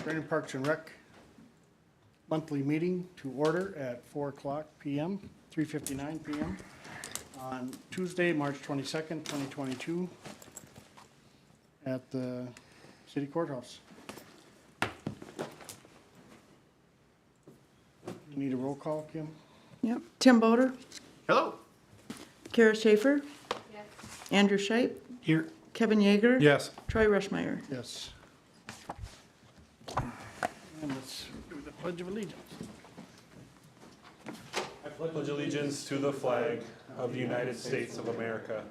Brainerd Parks and Rec monthly meeting to order at 4:00 p.m., 3:59 p.m. on Tuesday, March 22nd, 2022 at the City Courthouse. You need a roll call, Kim? Yep. Tim Boder, Hello. Kara Schaefer. Yes. Andrew Scheip, Here. Kevin Yeager. Yes. Troy Rushmeyer. Yes. And let's do the Pledge of Allegiance. I pledge allegiance to the flag of the United States of America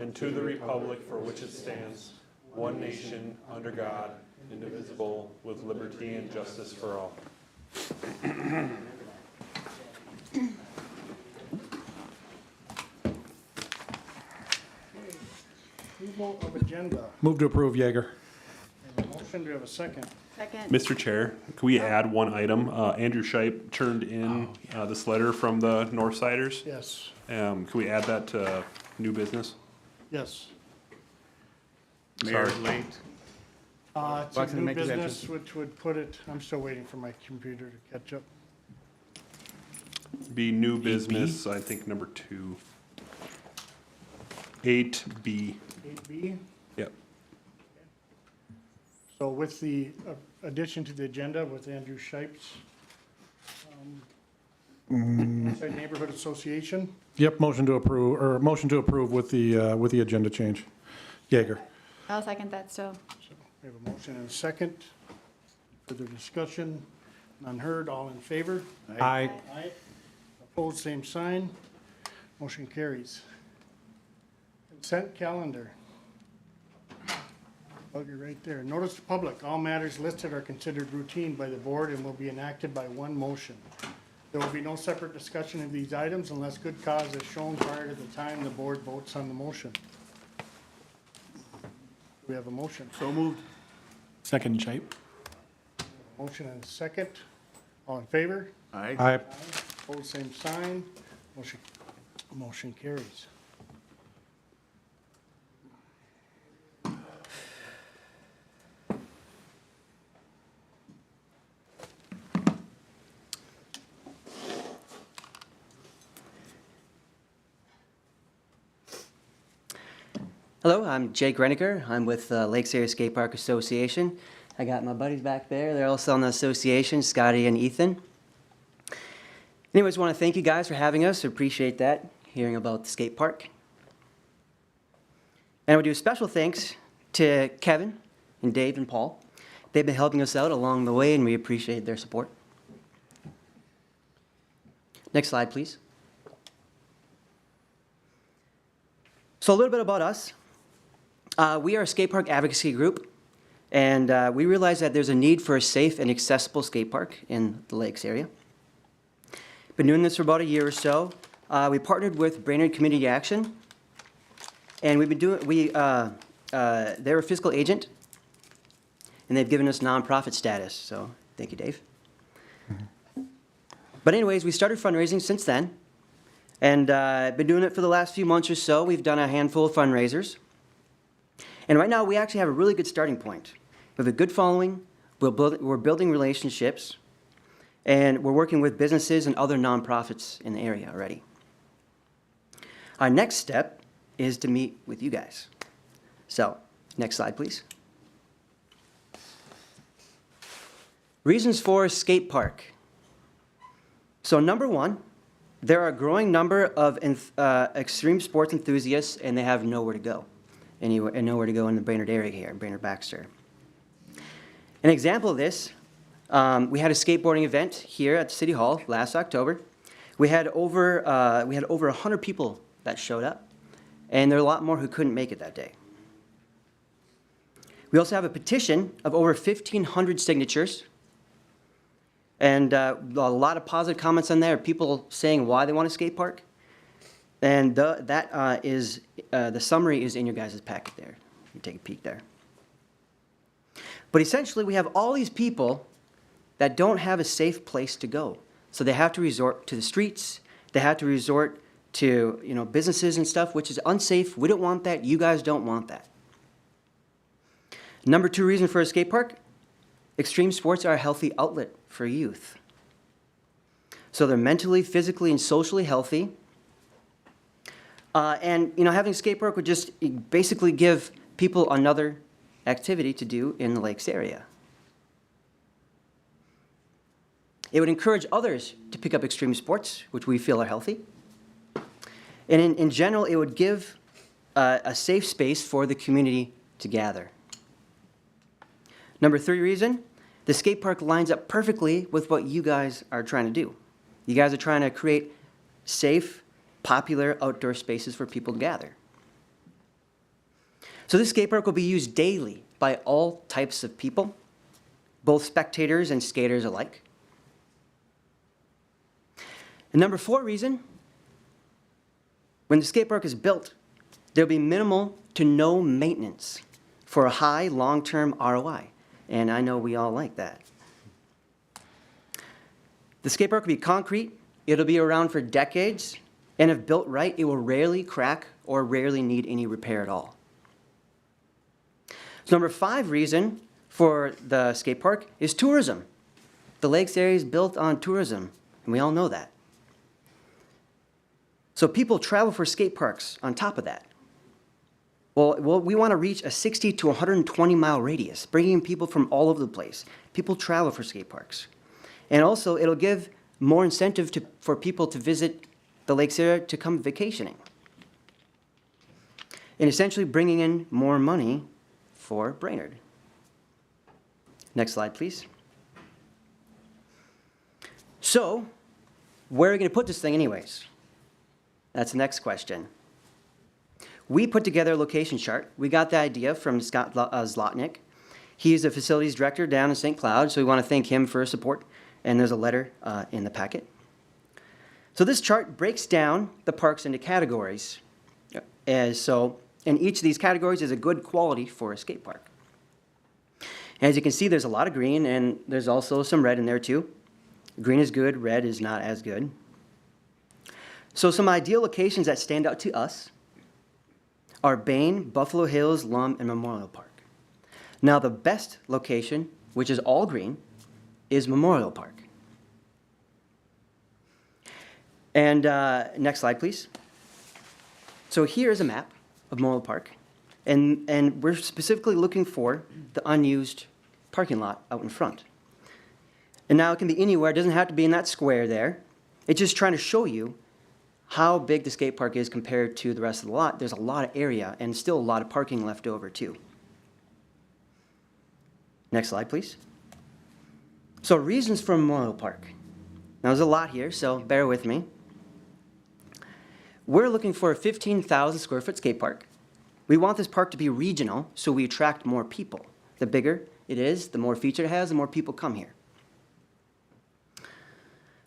and to the republic for which it stands, one nation, under God, indivisible, with liberty and justice for all. Approval of agenda. Move to approve, Yeager. And a motion, do we have a second? Second. Mr. Chair, can we add one item? Andrew Scheip turned in this letter from the Northsiders. Yes. Can we add that to new business? Yes. Mayor Sorry. late. It's a new business, which would put it, I'm still waiting for my computer to catch up. Be new business, I think number 2. 8B. 8B. Yep. So with the addition to the agenda with Andrew Scheip's Inside Neighborhood Association, Yep, motion to approve with the agenda change. Yeager. I'll second that still. so we have a motion and a second. Further discussion, none heard, all in favor? Aye. Aye. Opposed, same sign. Motion carries. Consent calendar. Oh, you're right there. Notice to public, all matters listed are considered routine by the board and will be enacted by one motion. There will be no separate discussion of these items unless good cause is shown prior to the time the board votes on the motion. We have a motion. So moved. Second, Scheip. Motion and a second. All in favor? Aye. Opposed, same sign. Motion carries. Hello, I'm Jake Reniker. I'm with the Lakes Area Skate Park Association. I got my buddies back there. They're also on the association, Scotty and Ethan. Anyways, want to thank you guys for having us. Appreciate that, hearing about the skate park. And I would do a special thanks to Kevin and Dave and Paul. They've been helping us out along the way, and we appreciate their support. Next slide, please. So a little bit about us. We are a skate park advocacy group, and we realize that there's a need for a safe and accessible skate park in the Lakes area. Been doing this for about a year or so. We partnered with Brainerd Community Action, and we've been doing, they're a fiscal agent, and they've given us nonprofit status, so thank you, Dave. But anyways, we started fundraising since then, and been doing it for the last few months or so. We've done a handful of fundraisers. And right now, we actually have a really good starting point. We have a good following, we're building relationships, and we're working with businesses and other nonprofits in the area already. Our next step is to meet with you guys. So, next slide, please. Reasons for a skate park. So number one, there are a growing number of extreme sports enthusiasts, and they have nowhere to go. And nowhere to go in the Brainerd area here, Brainerd-Baxter. An example of this, we had a skateboarding event here at City Hall last October. We had over 100 people that showed up, and there are a lot more who couldn't make it that day. We also have a petition of over 1,500 signatures, and a lot of positive comments on there, people saying why they want a skate park. And the summary is in your guys' packet there. You take a peek there. But essentially, we have all these people that don't have a safe place to go. So they have to resort to the streets. They have to resort to businesses and stuff, which is unsafe. We don't want that. You guys don't want that. Number two reason for a skate park, extreme sports are a healthy outlet for youth. So they're mentally, physically, and socially healthy. And, having a skate park would just basically give people another activity to do in the lakes area. It would encourage others to pick up extreme sports, which we feel are healthy. And in general, it would give a safe space for the community to gather. Number 3 reason, the skate park lines up perfectly with what you guys are trying to do. You guys are trying to create safe, popular outdoor spaces for people to gather. So this skate park will be used daily by all types of people, both spectators and skaters alike. And number 4 reason, when the skate park is built, there'll be minimal to no maintenance for a high long-term ROI. And I know we all like that. The skate park will be concrete, it'll be around for decades, and if built right, it will rarely crack or rarely need any repair at all. So number 5 reason for the skate park is tourism. The lakes area is built on tourism, and we all know that. So people travel for skate parks on top of that. Well, we want to reach a 60 to 120 mile radius, bringing in people from all over the place. People travel for skate parks. And also, it'll give more incentive for people to visit the lakes area to come vacationing. And essentially bringing in more money for Brainerd. Next slide, please. So, where are we going to put this thing anyways? That's the next question. We put together a location chart. We got the idea from Scott Zlotnick. He's the facilities director down in St. Cloud, so we want to thank him for his support. And there's a letter in the packet. So this chart breaks down the parks into categories. And each of these categories is a good quality for a skate park. As you can see, there's a lot of green, and there's also some red in there too. Green is good, red is not as good. So some ideal locations that stand out to us are Bain, Buffalo Hills, Lum, and Memorial Park. Now the best location, which is all green, is Memorial Park. And next slide, please. So here is a map of Memorial Park, and we're specifically looking for the unused parking lot out in front. And now it can be anywhere, it doesn't have to be in that square there. It's just trying to show you how big the skate park is compared to the rest of the lot. There's a lot of area and still a lot of parking left over too. Next slide, please. So reasons for Memorial Park. Now there's a lot here, so bear with me. We're looking for a 15,000 square foot skate park. We want this park to be regional so we attract more people. The bigger it is, the more feature it has, the more people come here.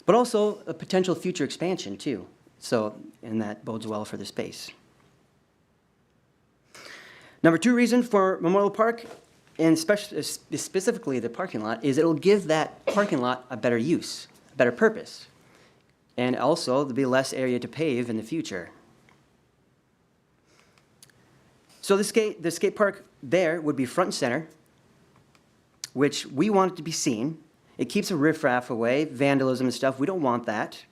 But also a potential future expansion too. And that bodes well for the space. Number 2 reason for Memorial Park, and specifically the parking lot, is it'll give that parking lot a better use, a better purpose. And also, there'll be less area to pave in the future. So the skate park there would be front and center, which we want it to be seen. It keeps the riffraff away, vandalism and stuff. We don't want that.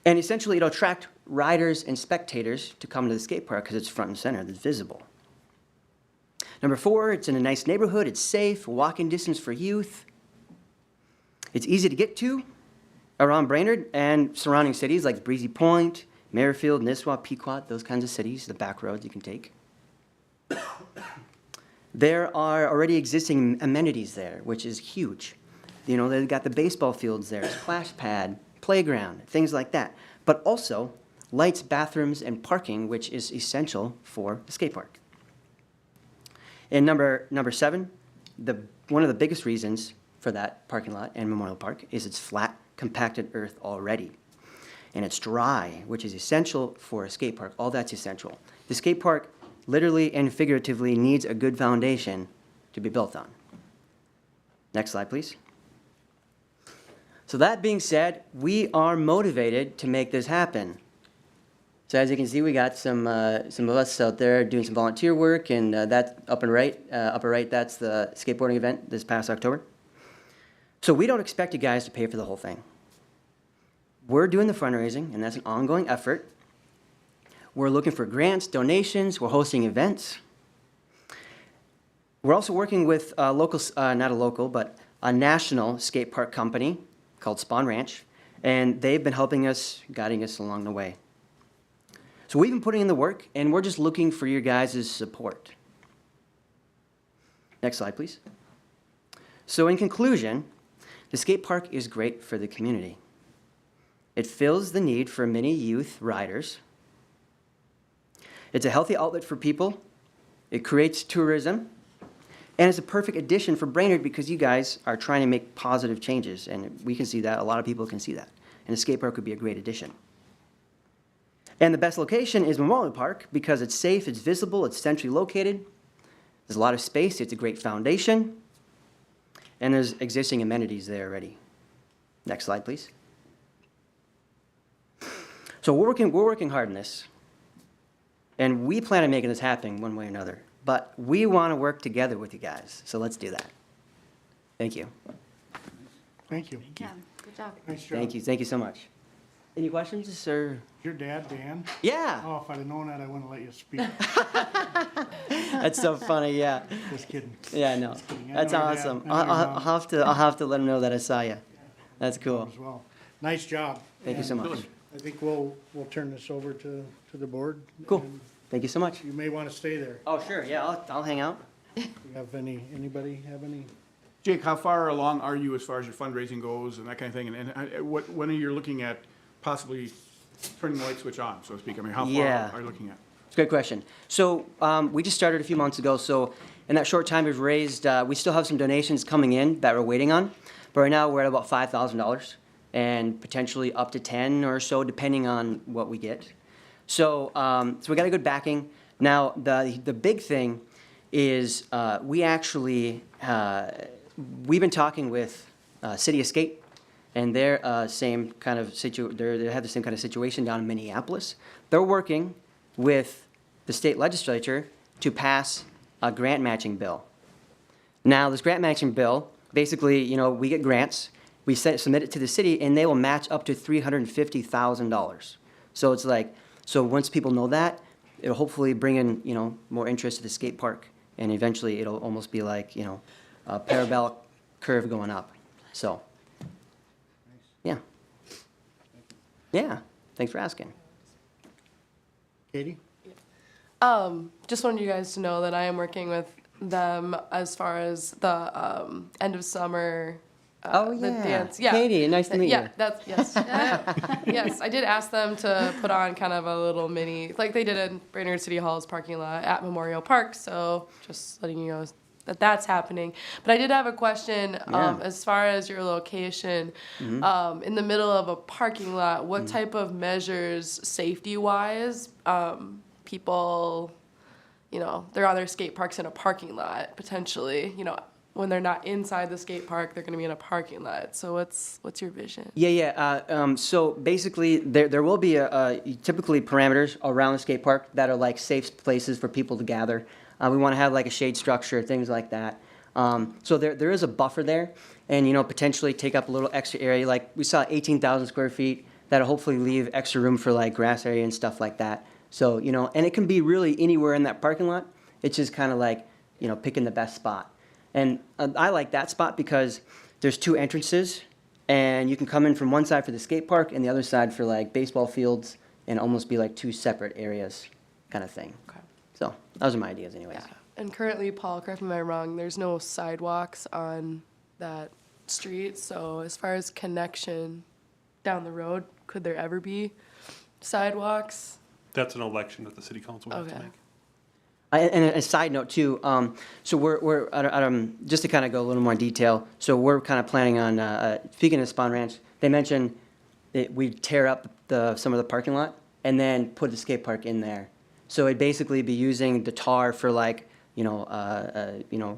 And essentially, it'll attract riders and spectators to come to the skate park because it's front and center, it's visible. Number 4, it's in a nice neighborhood, it's safe, walking distance for youth. It's easy to get to around Brainerd and surrounding cities like Breezy Point, Merrifield, Nisswa, Pequot, those kinds of cities, the back roads you can take. There are already existing amenities there, which is huge. They've got the baseball fields there, splash pad, playground, things like that. But also lights, bathrooms, and parking, which is essential for the skate park. And number 7, one of the biggest reasons for that parking lot and Memorial Park is it's flat, compacted earth already. And it's dry, which is essential for a skate park. All that's essential. The skate park literally and figuratively needs a good foundation to be built on. Next slide, please. So that being said, we are motivated to make this happen. So as you can see, we got some of us out there doing some volunteer work, and that upper right, that's the skateboarding event this past October. So we don't expect you guys to pay for the whole thing. We're doing the fundraising, and that's an ongoing effort. We're looking for grants, donations, we're hosting events. We're also working with a local, not a local, but a national skate park company called Spawn Ranch, and they've been helping us, guiding us along the way. So we've been putting in the work, and we're just looking for your guys' support. Next slide, please. So in conclusion, the skate park is great for the community. It fills the need for many youth riders. It's a healthy outlet for people. It creates tourism. And it's a perfect addition for Brainerd because you guys are trying to make positive changes, and we can see that. A lot of people can see that. And the skate park would be a great addition. And the best location is Memorial Park because it's safe, it's visible, it's centrally located. There's a lot of space, it's a great foundation, and there's existing amenities there already. Next slide, please. So we're working hard on this, and we plan on making this happen one way or another. But we want to work together with you guys, so let's do that. Thank you. Thank you. Yeah, good job. Nice job. Thank you so much. Any questions, sir? Your dad, Dan? Yeah, Oh, if I'd have known that, I wouldn't let you speak. that's so funny, yeah. Just kidding. Yeah, no, kidding. I that's know your dad. awesome. I know your I'll have to let him know that I saw you. That's cool. As well. Nice job. Thank you so And much. I think we'll turn this over to the board. Cool. And Thank you so much. You may want to stay there. Oh, sure, yeah, I'll hang out. You have anybody have any? Jake, how far along are you as far as your fundraising goes and that kind of thing? And when are you looking at possibly turning the light switch on, so to speak? I mean, how Yeah. far are you looking at? It's a good question. So we just started a few months ago, so in that short time we've raised, we still have some donations coming in that we're waiting on, but right now we're at about $5,000 and potentially up to 10 or so depending on what we get. So we got a good backing. Now the big thing is we actually, we've been talking with City of Skate, and they're they have the same kind of situation down in Minneapolis. They're working with the state legislature to pass a grant matching bill. Now, this grant matching bill, basically, you know, we get grants, we submit it to the city, and they will match up to $350,000. So it's like, so once people know that, it'll hopefully bring in, you know, more interest to the skate park, and eventually it'll almost be like, you know, a parabolic curve going up. So, yeah. Yeah, thanks for asking. Katie? Just wanted you guys to know that I am working with them as far as the end of summer. Oh, the yeah. dance. Yeah. Katie, nice to meet Yeah, you. that's yes. Yes, I did ask them to put on kind of a little mini, like they did in Brainerd City Hall's parking lot at Memorial Park. So just letting you know that that's happening. But I did have a question Yeah. as far as your location in the middle of a parking lot. What type of measures, safety-wise, people, you know, there are other skate parks in a parking lot potentially. You know, when they're not inside the skate park, they're going to be in a parking lot. So what's your vision? Yeah. So basically, there will be typically parameters around the skate park that are like safe places for people to gather. We want to have like a shade structure, things like that. So there is a buffer there, and you know, potentially take up a little extra area. Like we saw 18,000 square feet that'll hopefully leave extra room for like grass area and stuff like that. So you know, and it can be really anywhere in that parking lot. It's just kind of like, you know, picking the best spot. And I like that spot because there's two entrances, and you can come in from one side for the skate park and the other side for like baseball fields, and almost be like two separate areas kind of thing. Okay. So those are my ideas anyways. Yeah. And currently, Paul, correct me if I'm wrong, there's no sidewalks on that street. So as far as connection down the road, could there ever be sidewalks? That's an election that the city council will have to Okay. make. And a side note too, so we're just to kind of go a little more detail. So we're kind of planning on speaking of Spawn Ranch. They mentioned that we tear up some of the parking lot and then put the skate park in there. So it'd basically be using the tar for like some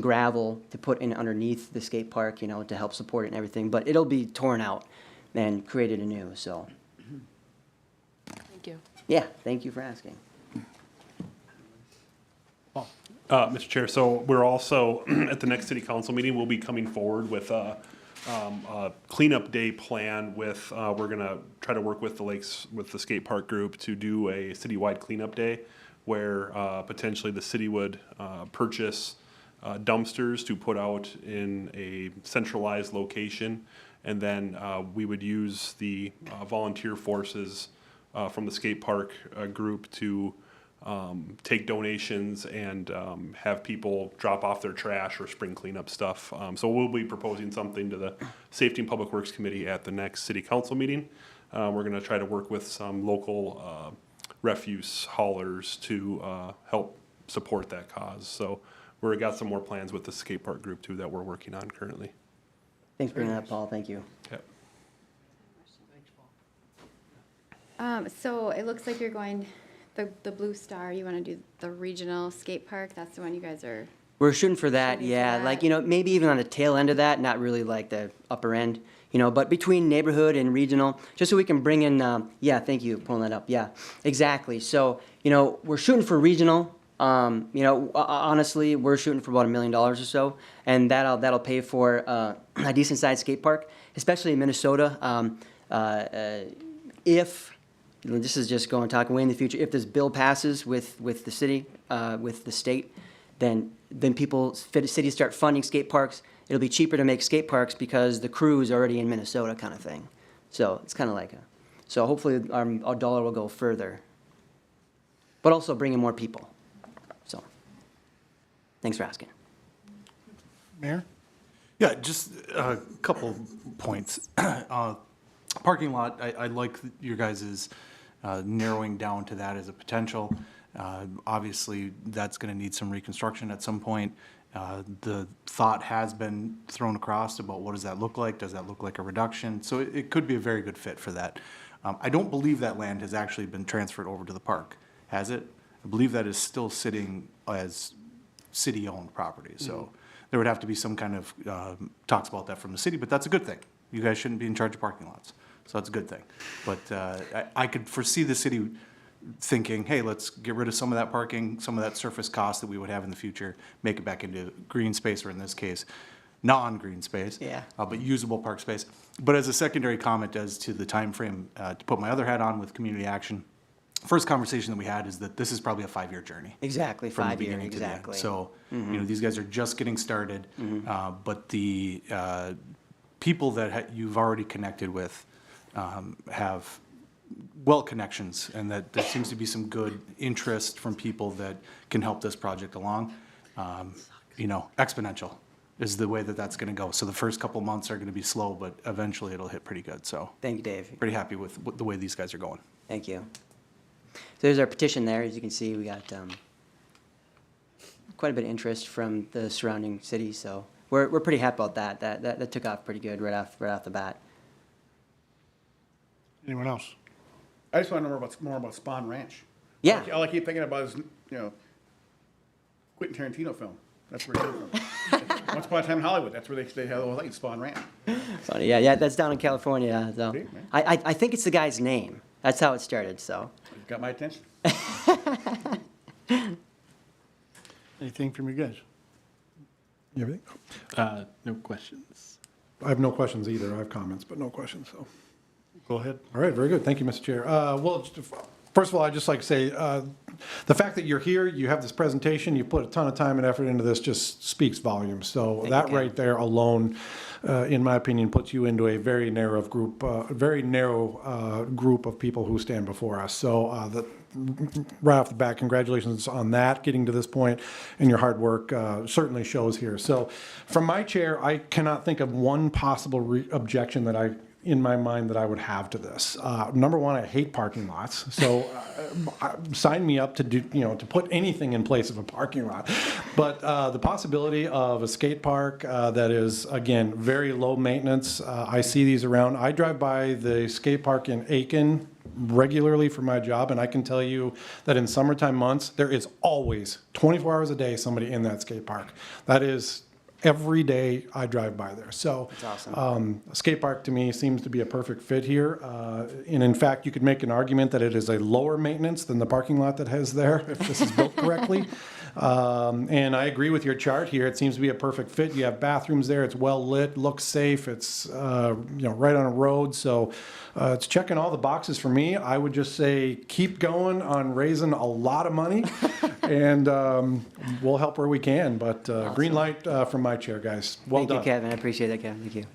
gravel to put in underneath the skate park, to help support it and everything. But it'll be torn out and created anew. So. Thank you. Yeah, thank you for asking. Mr. Chair, so we're also, at the next city council meeting, we'll be coming forward with a cleanup day plan with, we're gonna try to work with the lakes, with the skate park group to do a citywide cleanup day where potentially the city would purchase dumpsters to put out in a centralized location. And then we would use the volunteer forces from the skate park group to take donations and have people drop off their trash or spring cleanup stuff. So we'll be proposing something to the Safety and Public Works Committee at the next city council meeting. We're gonna try to work with some local refuse haulers to help support that cause. So we've got some more plans with the skate park group too that we're working on currently. Thanks for bringing that up, Paul, thank you. Yep. So it looks like you're going, the Blue Star, you want to do the regional skate park? That's the one you guys are, We're shooting for that, Shooting for yeah, that. like, you know, maybe even on the tail end of that, not really like the upper end, you know, but between neighborhood and regional, just so we can bring in, yeah, thank you, for pulling that up, yeah, exactly. So, you know, we're shooting for regional, you know, honestly, we're shooting for about $1 million or so, and that'll pay for a decent sized skate park, especially in Minnesota. If, you know, this is just talking way in the future, if this bill passes with the city, with the state, then cities start funding skate parks. It'll be cheaper to make skate parks because the crew is already in Minnesota, kind of thing. So it's kind of like so hopefully our dollar will go further, but also bring in more people. So, thanks for asking. Mayor? Yeah, just a couple points. Parking lot, I like your guys' narrowing down to that as a potential. Obviously, that's going to need some reconstruction at some point. The thought has been thrown across about what does that look like? Does that look like a reduction? So it could be a very good fit for that. I don't believe that land has actually been transferred over to the park, has it? I believe that is still sitting as city-owned property. So there would have to be some kind of talks about that from the city, but that's a good thing. You guys shouldn't be in charge of parking lots, so that's a good thing. But I could foresee the city thinking, hey, let's get rid of some of that parking, some of that surface cost that we would have in the future, make it back into green space, or in this case, non-green space, Yeah. But usable park space. But as a secondary comment as to the time frame, to put my other hat on with community action, first conversation that we had is that this is probably a 5-year journey. Exactly, From the 5 years, beginning to the end. exactly. So, you know, these guys are just getting started, but the people that you've already connected with have connections, and that there seems to be some good interest from people that can help this project along. You know, exponential is the way that that's going to go. So the first couple months are going to be slow, but eventually it'll hit pretty good. So Thank you, Dave. pretty happy with the way these guys are going. Thank you. So there's our petition there. As you can see, we got quite a bit of interest from the surrounding cities, so we're pretty happy about that. That took off pretty good right off the bat. Anyone else? I just want to know more about Spawn Ranch. Yeah. All I keep thinking about is, you know, Quentin Tarantino film. That's where it came from. Once upon a time in Hollywood, that's where they had the whole thing, Spawn Ranch. Funny, yeah, that's down in California. So See, man. I think it's the guy's name. That's how it started. So You've got my attention. Anything from you guys? Everything? No questions. I have no questions either. I have comments, but no questions, so. Go ahead. All right, very good. Thank you, Mr. Chair. Well, first of all, I'd just like to say, the fact that you're here, you have this presentation, you put a ton of time and effort into this, just speaks volumes. So that you, right there alone, in my opinion, puts you into a very narrow group, group of people who stand before us. So right off the bat, congratulations on that, getting to this point, and your hard work certainly shows here. So from my chair, I cannot think of one possible objection that in my mind that I would have to this. Number one, I hate parking lots. So sign me up to do, to put anything in place of a parking lot. But the possibility of a skate park that is, again, very low maintenance. I see these around. I drive by the skate park in Aiken regularly for my job, and I can tell you that in summertime months, there is always 24 hours a day somebody in that skate park. That is every day I drive by there. So That's awesome. a skate park to me seems to be a perfect fit here. And in fact, you could make an argument that it is a lower maintenance than the parking lot that has there if this is built correctly. And I agree with your chart here. It seems to be a perfect fit. You have bathrooms there. It's well lit, looks safe. It's right on a road. So it's checking all the boxes for me. I would just say keep going on raising a lot of money, and we'll help where we can. But green light from my chair, guys. Well Thank you, done. Kevin. I appreciate that, Kevin. Thank you.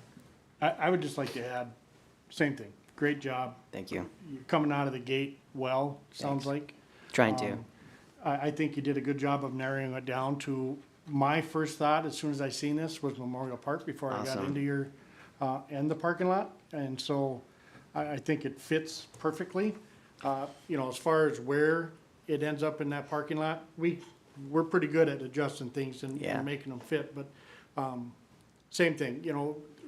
I would just like to add, same thing. Great job. Thank you. You're coming out of the gate well, sounds like. Trying to. I think you did a good job of narrowing it down to, my first thought, as soon as I seen this, was Memorial Park before I got Awesome. into your, and the parking lot. And so I think it fits perfectly. As far as where it ends up in that parking lot, we're pretty good at adjusting things and Yeah. making them fit. But same thing,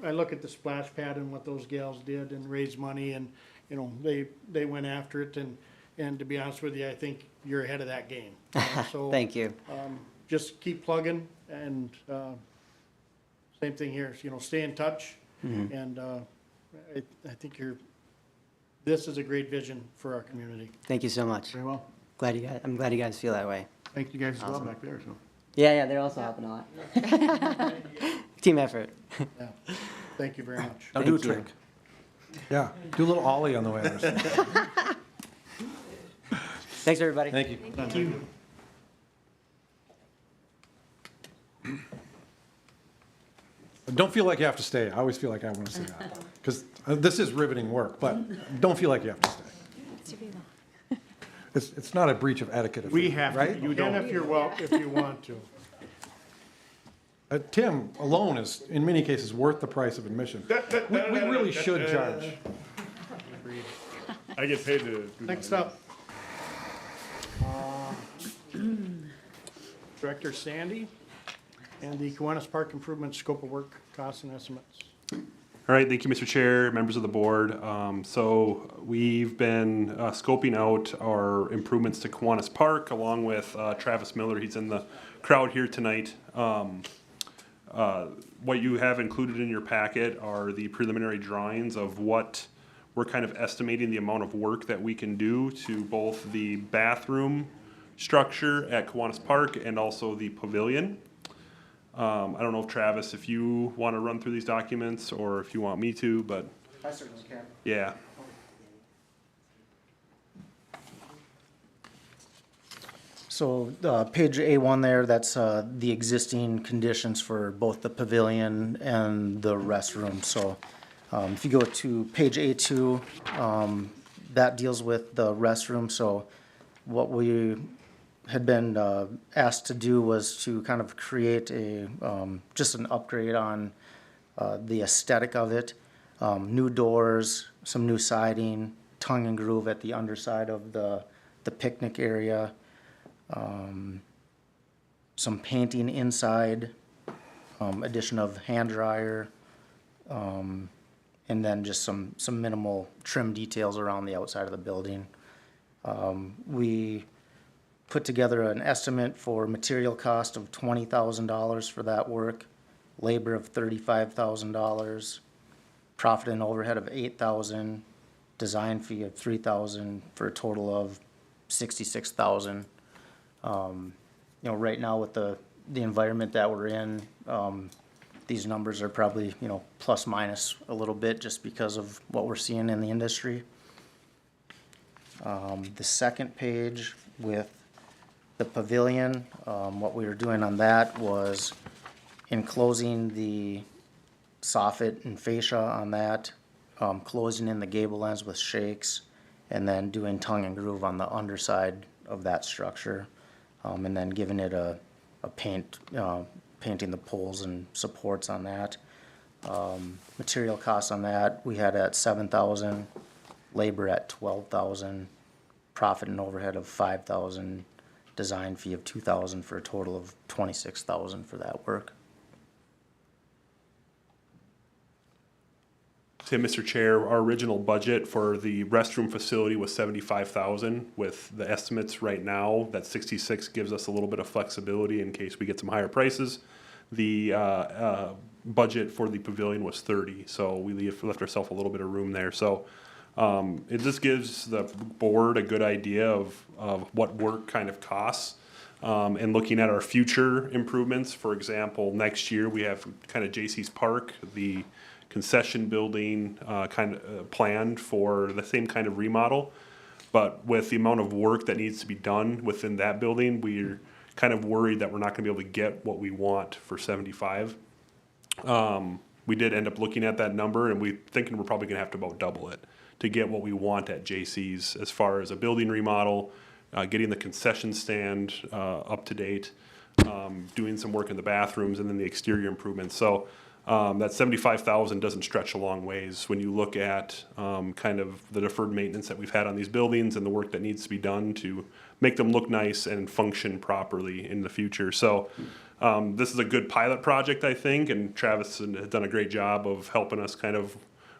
I look at the splash pad and what those gals did and raised money, and, they went after it. And to be honest with you, I think you're ahead of that game. So Thank you. just keep plugging, and same thing here, stay in touch. Mm-hmm. And I think this is a great vision for our community. Thank you so much. Very well. I'm glad you guys feel that way. Thank you guys as well back there, so. Yeah, they're also helping a lot. Team effort. Yeah. Thank you very much. Now do a Thank you. trick. Yeah, do a little ollie on the way there. Thanks, everybody. Thank you. Thank you. Don't feel like you have to stay. I always feel like I want to say that. Because this is riveting work, but don't feel like you have to stay. It's not a breach of etiquette. if We you- have to, right? you And don't. if you want to. Tim alone is, in many cases, worth the price of admission. We really should charge. I get paid to do Next up. Director Sandy and the Kiwanis Park Improvement Scope of Work, Costs and Estimates. All right, thank you, Mr. Chair, members of the board. So we've been scoping out our improvements to Kiwanis Park along with Travis Miller. He's in the crowd here tonight. What you have included in your packet are the preliminary drawings of what we're kind of estimating the amount of work that we can do to both the bathroom structure at Kiwanis Park and also the pavilion. I don't know if Travis, if you want to run through these documents or if you want me to, but I certainly can. yeah. So, page A1 there, that's the existing conditions for both the pavilion and the restroom. So, if you go to page A2, that deals with the restroom. So, what we had been asked to do was to kind of create just an upgrade on the aesthetic of it. New doors, some new siding, tongue and groove at the underside of the picnic area. Some painting inside, addition of hand dryer, and then just some minimal trim details around the outside of the building. We put together an estimate for material cost of $20,000 for that work, labor of $35,000, profit and overhead of $8,000, design fee of $3,000 for a total of $66,000. Right now with the environment that we're in, these numbers are probably, plus minus a little bit just because of what we're seeing in the industry. The second page with the pavilion, what we were doing on that was enclosing the soffit and fascia on that, closing in the gable ends with shakes, and then doing tongue and groove on the underside of that structure. And then giving it a paint, painting the poles and supports on that. Material costs on that, we had at $7,000, labor at $12,000, profit and overhead of $5,000, design fee of $2,000 for a total of $26,000 for that work. Tim, Mr. Chair, our original budget for the restroom facility was $75,000. With the estimates right now, that 66 gives us a little bit of flexibility in case we get some higher prices. the budget for the pavilion was 30, so we left ourselves a little bit of room there. So it just gives the board a good idea of what work kind of costs. And looking at our future improvements, for example, next year we have kind of J.C.'s Park, the concession building planned for the same kind of remodel. But with the amount of work that needs to be done within that building, we're kind of worried that we're not going to be able to get what we want for 75. We did end up looking at that number, and we're thinking we're probably going to have to about double it to get what we want at J.C.'s as far as a building remodel, getting the concession stand up to date, doing some work in the bathrooms, and then the exterior improvements. So that 75,000 doesn't stretch a long ways when you look at kind of the deferred maintenance that we've had on these buildings and the work that needs to be done to make them look nice and function properly in the future. So this is a good pilot project, I think, and Travis has done a great job of helping us kind of.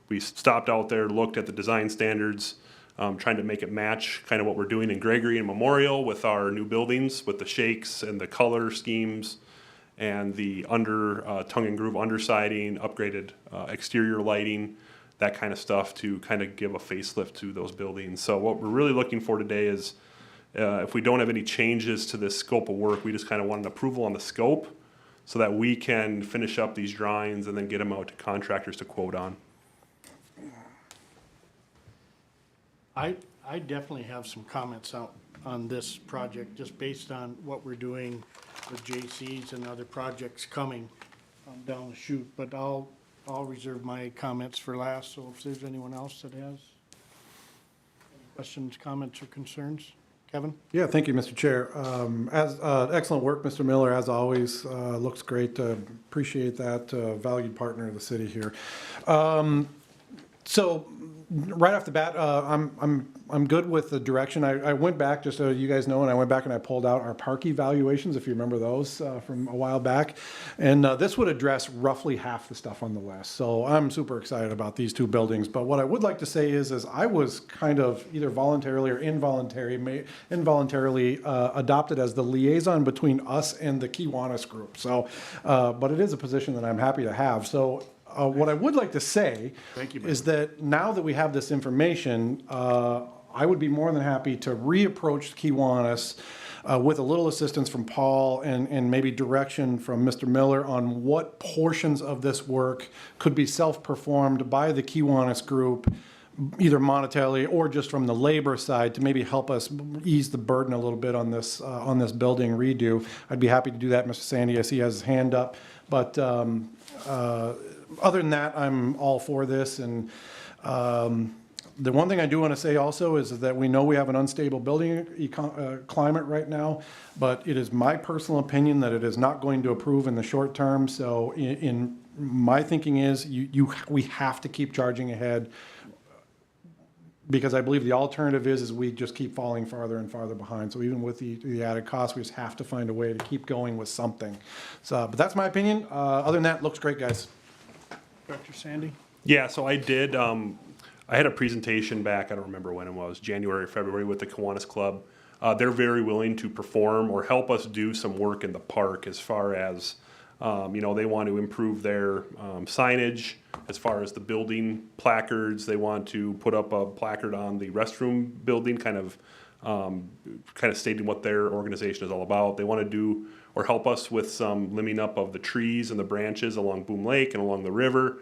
We stopped out there, looked at the design standards, trying to make it match kind of what we're doing in Gregory and Memorial with our new buildings, with the shakes and the color schemes and the tongue and groove undersiding, upgraded exterior lighting, that kind of stuff to kind of give a facelift to those buildings. So what we're really looking for today is if we don't have any changes to this scope of work, we just kind of want an approval on the scope so that we can finish up these drawings and then get them out to contractors to quote on. I definitely have some comments out on this project, just based on what we're doing with J.C.'s and other projects coming down the chute, but I'll reserve my comments for last, so if there's anyone else that has any questions, comments, or concerns. Kevin? Yeah, thank you, Mr. Chair. Excellent work, Mr. Miller, as always. Looks great. Appreciate that. Valued partner of the city here. So right off the bat, I'm good with the direction. I went back, just so you guys know, and I went back and I pulled out our park evaluations, if you remember those from a while back. And this would address roughly half the stuff on the list. So I'm super excited about these two buildings. But what I would like to say is I was kind of either voluntarily or involuntarily adopted as the liaison between us and the Kiwanis group. So, but it is a position that I'm happy to have. So. What I would like to say is that now that we have this information, I would be more than happy to reapproach Kiwanis with a little assistance from Paul and maybe direction from Mr. Miller on what portions of this work could be self-performed by the Kiwanis group, either monetarily or just from the labor side, to maybe help us ease the burden a little bit on this building redo. I'd be happy to do that, Mr. Sandy. I see he has his hand up, but other than that, I'm all for this. And the one thing I do want to say also is that we know we have an unstable building climate right now, but it is my personal opinion that it is not going to improve in the short term. So in my thinking is we have to keep charging ahead, because I believe the alternative is we just keep falling farther and farther behind. So even with the added cost, we just have to find a way to keep going with something. So, but that's my opinion. Other than that, looks great, guys. Dr. Sandy? Yeah, so I did, I had a presentation back, I don't remember when it was, January, February, with the Kiwanis Club. They're very willing to perform or help us do some work in the park as far as, they want to improve their signage, as far as the building placards. They want to put up a placard on the restroom building, kind of stating what their organization is all about. They want to do or help us with some limbing up of the trees and the branches along Boom Lake and along the river,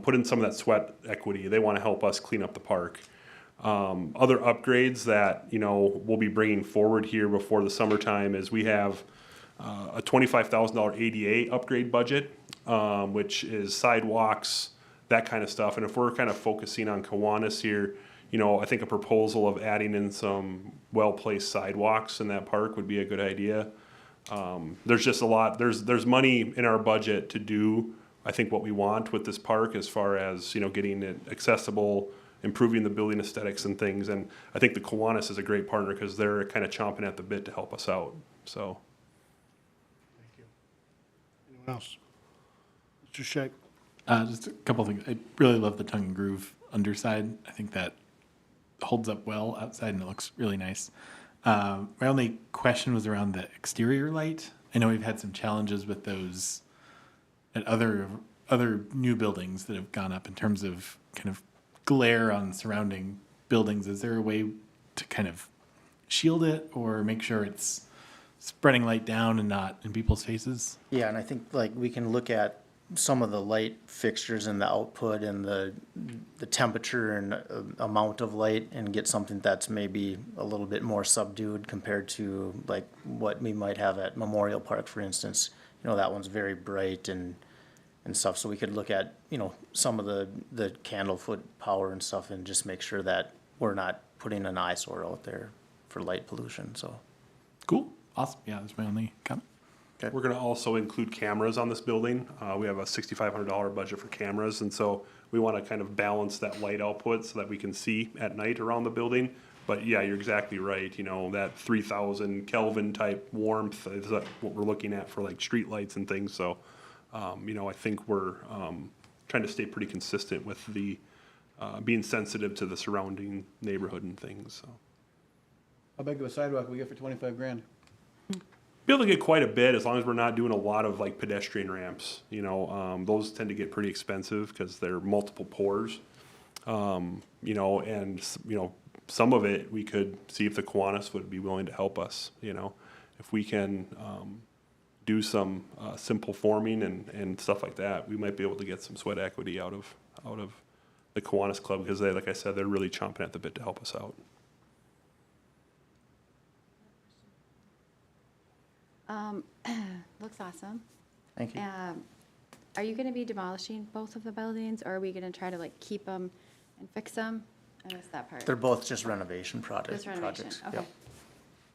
put in some of that sweat equity. They want to help us clean up the park. Other upgrades that, we'll be bringing forward here before the summertime is we have a $25,000 ADA upgrade budget, which is sidewalks, that kind of stuff. And if we're kind of focusing on Kiwanis here, I think a proposal of adding in some well-placed sidewalks in that park would be a good idea. There's just a lot, there's money in our budget to do, I think, what we want with this park as far as, getting it accessible, improving the building aesthetics and things. And I think the Kiwanis is a great partner because they're kind of chomping at the bit to help us out. So. Thank you. Anyone else? Mr. Scheck? Just a couple things. I really love the tongue and groove underside. I think that holds up well outside and it looks really nice. My only question was around the exterior light. I know we've had some challenges with those at other new buildings that have gone up in terms of kind of glare on surrounding buildings. Is there a way to kind of shield it or make sure it's spreading light down and not in people's faces? Yeah, and I think like we can look at some of the light fixtures and the output and the temperature and amount of light and get something that's maybe a little bit more subdued compared to like what we might have at Memorial Park, for instance. You know, that one's very bright and stuff, so we could look at, you know, some of the candle foot power and stuff and just make sure that we're not putting an eyesore out there for light pollution, so. Cool. Awesome. Yeah, that's my only comment. We're going to also include cameras on this building. We have a $6,500 budget for cameras, and so we want to kind of balance that light output so that we can see at night around the building. But yeah, you're exactly right. You know, that 3,000 Kelvin type warmth is what we're looking at for like street lights and things. So, you know, I think we're trying to stay pretty consistent with the being sensitive to the surrounding neighborhood and things. So. How big of a sidewalk we get for 25 grand? Be able to get quite a bit as long as we're not doing a lot of like pedestrian ramps. You know, those tend to get pretty expensive because they're multiple pours. You know, and you know, some of it we could see if the Kiwanis would be willing to help us. You know, if we can do some simple forming and stuff like that, we might be able to get some sweat equity out of the Kiwanis Club because they, like I said, they're really chomping at the bit to help us out. Looks awesome. Thank you. Are you gonna be demolishing both of the buildings, or are we gonna try to like keep them and fix them? I missed that part. They're both just renovation Just renovation, projects. okay. Yep.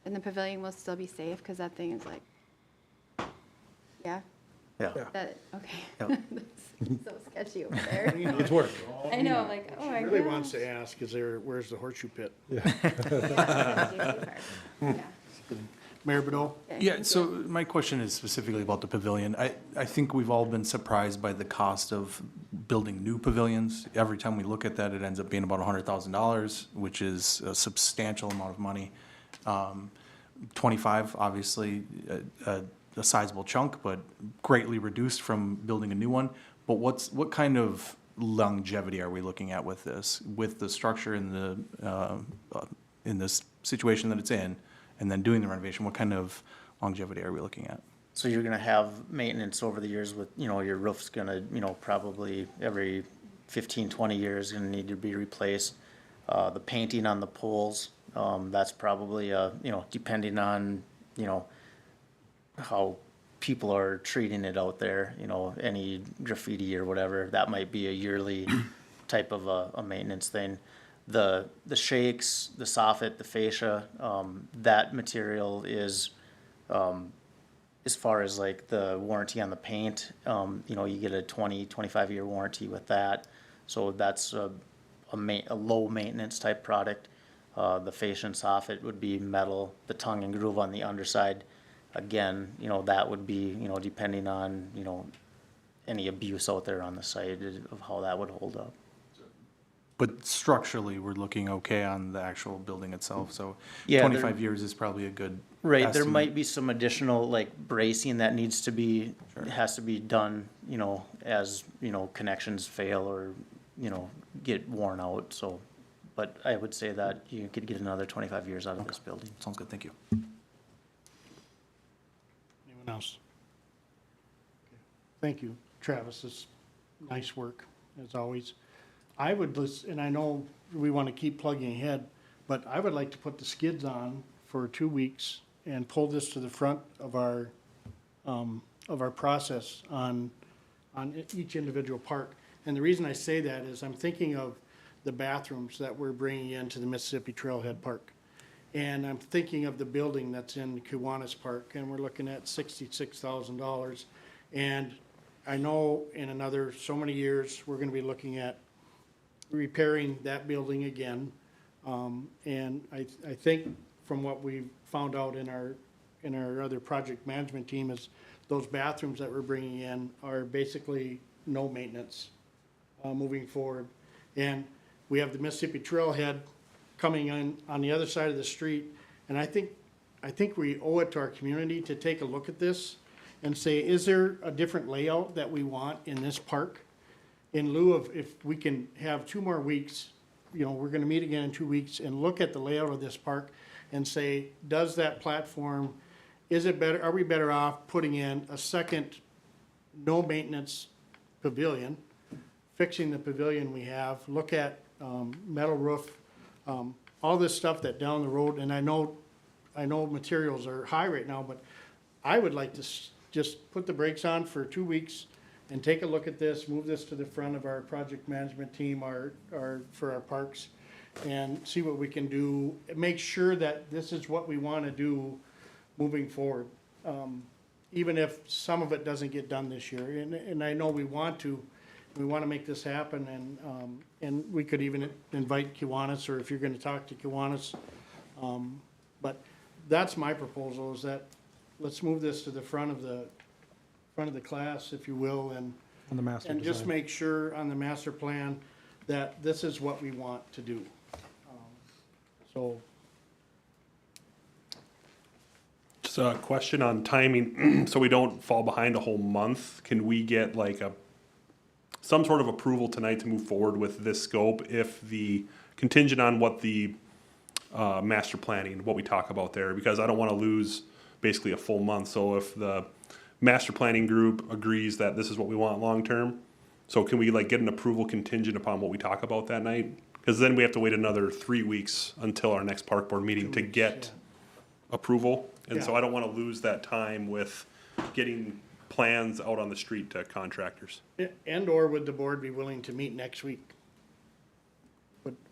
And the pavilion will still be safe, cause that thing is like, yeah, Yeah. that, okay. Yep. That's so sketchy over there. It's work. I know, like, oh my gosh. Really wants to ask, where's the horseshoe pit? Yeah, that's the juicy part. Yeah. Mayor Bedell? Yeah, so my question is specifically about the pavilion. I think we've all been surprised by the cost of building new pavilions. Every time we look at that, it ends up being about $100,000, which is a substantial amount of money. 25, obviously, a sizable chunk, but greatly reduced from building a new one. But what kind of longevity are we looking at with this, with the structure in this situation that it's in? And then doing the renovation, what kind of longevity are we looking at? So you're gonna have maintenance over the years with, you know, your roof's gonna, you know, probably every 15, 20 years gonna need to be replaced. The painting on the poles, that's probably, you know, depending on, you know, how people are treating it out there, you know, any graffiti or whatever, that might be a yearly type of a maintenance thing. The shakes, the soffit, the fascia, that material is, as far as like the warranty on the paint, you know, you get a 25-year warranty with that. So that's a low maintenance type product. The fascia and soffit would be metal. The tongue and groove on the underside, again, you know, that would be, you know, depending on, you know, any abuse out there on the site of how that would hold up. But structurally, we're looking okay on the actual building itself, so Yeah, 25 years is probably a good Right, there estimate. might be some additional like bracing that needs to be, has to be done, you know, as, you know, connections fail or, you know, get worn out, so. But I would say that you could get another 25 years out of this building. Sounds good, thank you. Anyone else? Thank you, Travis. It's nice work, as always. I would listen, and I know we want to keep plugging ahead, but I would like to put the skids on for 2 weeks and pull this to the front of our process on each individual park. And the reason I say that is I'm thinking of the bathrooms that we're bringing into the Mississippi Trailhead Park. And I'm thinking of the building that's in Kiwanis Park, and we're looking at $66,000. And I know in another so many years, we're gonna be looking at repairing that building again. And I think from what we found out in our other project management team is those bathrooms that we're bringing in are basically no maintenance moving forward. And we have the Mississippi Trailhead coming in on the other side of the street. And I think I think we owe it to our community to take a look at this and say, is there a different layout that we want in this park? In lieu of, if we can have 2 more weeks, you know, we're gonna meet again in 2 weeks and look at the layout of this park and say, does that platform, is it better, are we better off putting in a second no-maintenance pavilion, fixing the pavilion we have, look at metal roof, all this stuff that down the road, and I know materials are high right now, but I would like to just put the brakes on for 2 weeks and take a look at this, move this to the front of our project management team, for our parks, and see what we can do. Make sure that this is what we want to do moving forward, even if some of it doesn't get done this year. And I know we want to make this happen, and we could even invite Kiwanis, or if you're going to talk to Kiwanis. But that's my proposal, is that let's move this to the front of the class, if you will, and On the master and just design. make sure on the master plan that this is what we want to do. So, Just a question on timing, so we don't fall behind a whole month. Can we get like some sort of approval tonight to move forward with this scope if the contingent on what the master planning, what we talk about there? Because I don't want to lose basically a full month. So if the master planning group agrees that this is what we want long-term, so can we like get an approval contingent upon what we talk about that night? Because then we have to wait another 3 weeks until our next park board meeting to get approval. And so Yeah. I don't want to lose that time with getting plans out on the street to contractors. and/or would the board be willing to meet next week?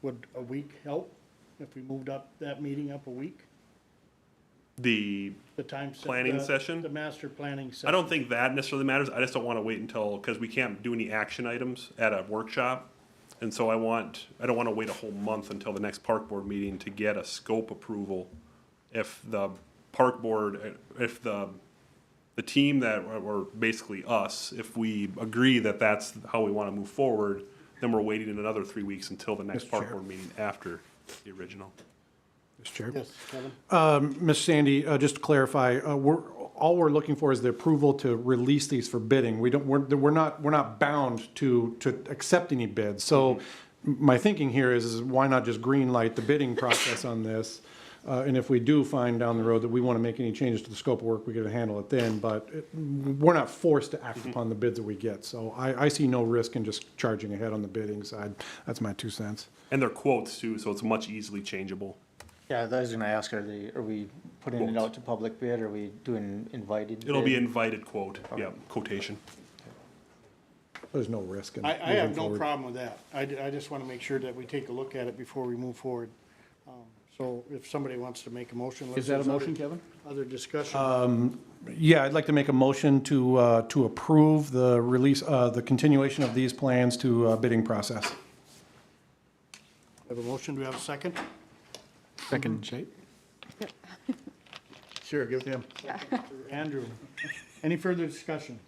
Would a week help if we moved up that meeting up a week? The The time. Planning session? The master planning session. I don't think that necessarily matters. I just don't want to wait until, because we can't do any action items at a workshop. And so I don't want to wait a whole month until the next park board meeting to get a scope approval. If the park board, if the team that, or basically us, if we agree that that's how we want to move forward, then we're waiting another 3 weeks until the next Mr. park Chair. board meeting after the original. Mr. Chair. Yes, Kevin? Ms. Sandy, just to clarify, all we're looking for is the approval to release these for bidding. We're not bound to accept any bids. So my thinking here is why not just green light the bidding process on this? And if we do find down the road that we want to make any changes to the scope of work, we can handle it then. But we're not forced to act upon the bids that we get. So I see no risk in just charging ahead on the bidding side. That's my 2 cents. And they're quotes too, so it's much easily changeable. Yeah, I was gonna ask, are we putting it out to public bid, or are we doing invited bid? It'll be invited quote, yeah, quotation. There's no risk in I moving have no forward. problem with that. I just want to make sure that we take a look at it before we move forward. So if somebody wants to make a motion. Is that a motion, Kevin? Other discussion? Yeah, I'd like to make a motion to approve the release, the continuation of these plans to bidding process. Have a motion, do we have a second? Second shape? Sure, give it to him. Andrew, any further discussion?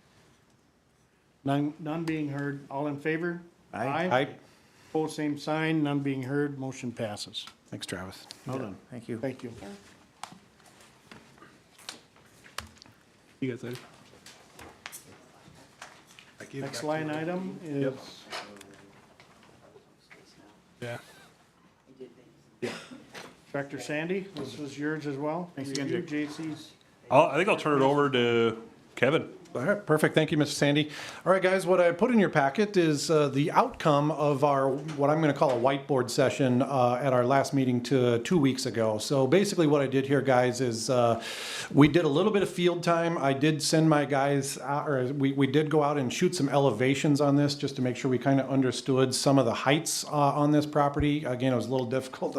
None being heard, all in favor? Aye. Opposed, same sign, none being heard, motion passes. Thanks, Travis. Well done. Thank you. Thank you. You guys ready? Next line item is Yeah. Director Sandy, this was yours as well? Thanks again, Review JC's. I think I'll turn it over to Kevin. All right, perfect. Thank you, Mr. Sandy. All right, guys, what I put in your packet is the outcome of our, what I'm going to call a whiteboard session at our last meeting 2 weeks ago. So basically what I did here, guys, is we did a little bit of field time. I did send my guys, we did go out and shoot some elevations on this just to make sure we kind of understood some of the heights on this property. Again, it was a little difficult,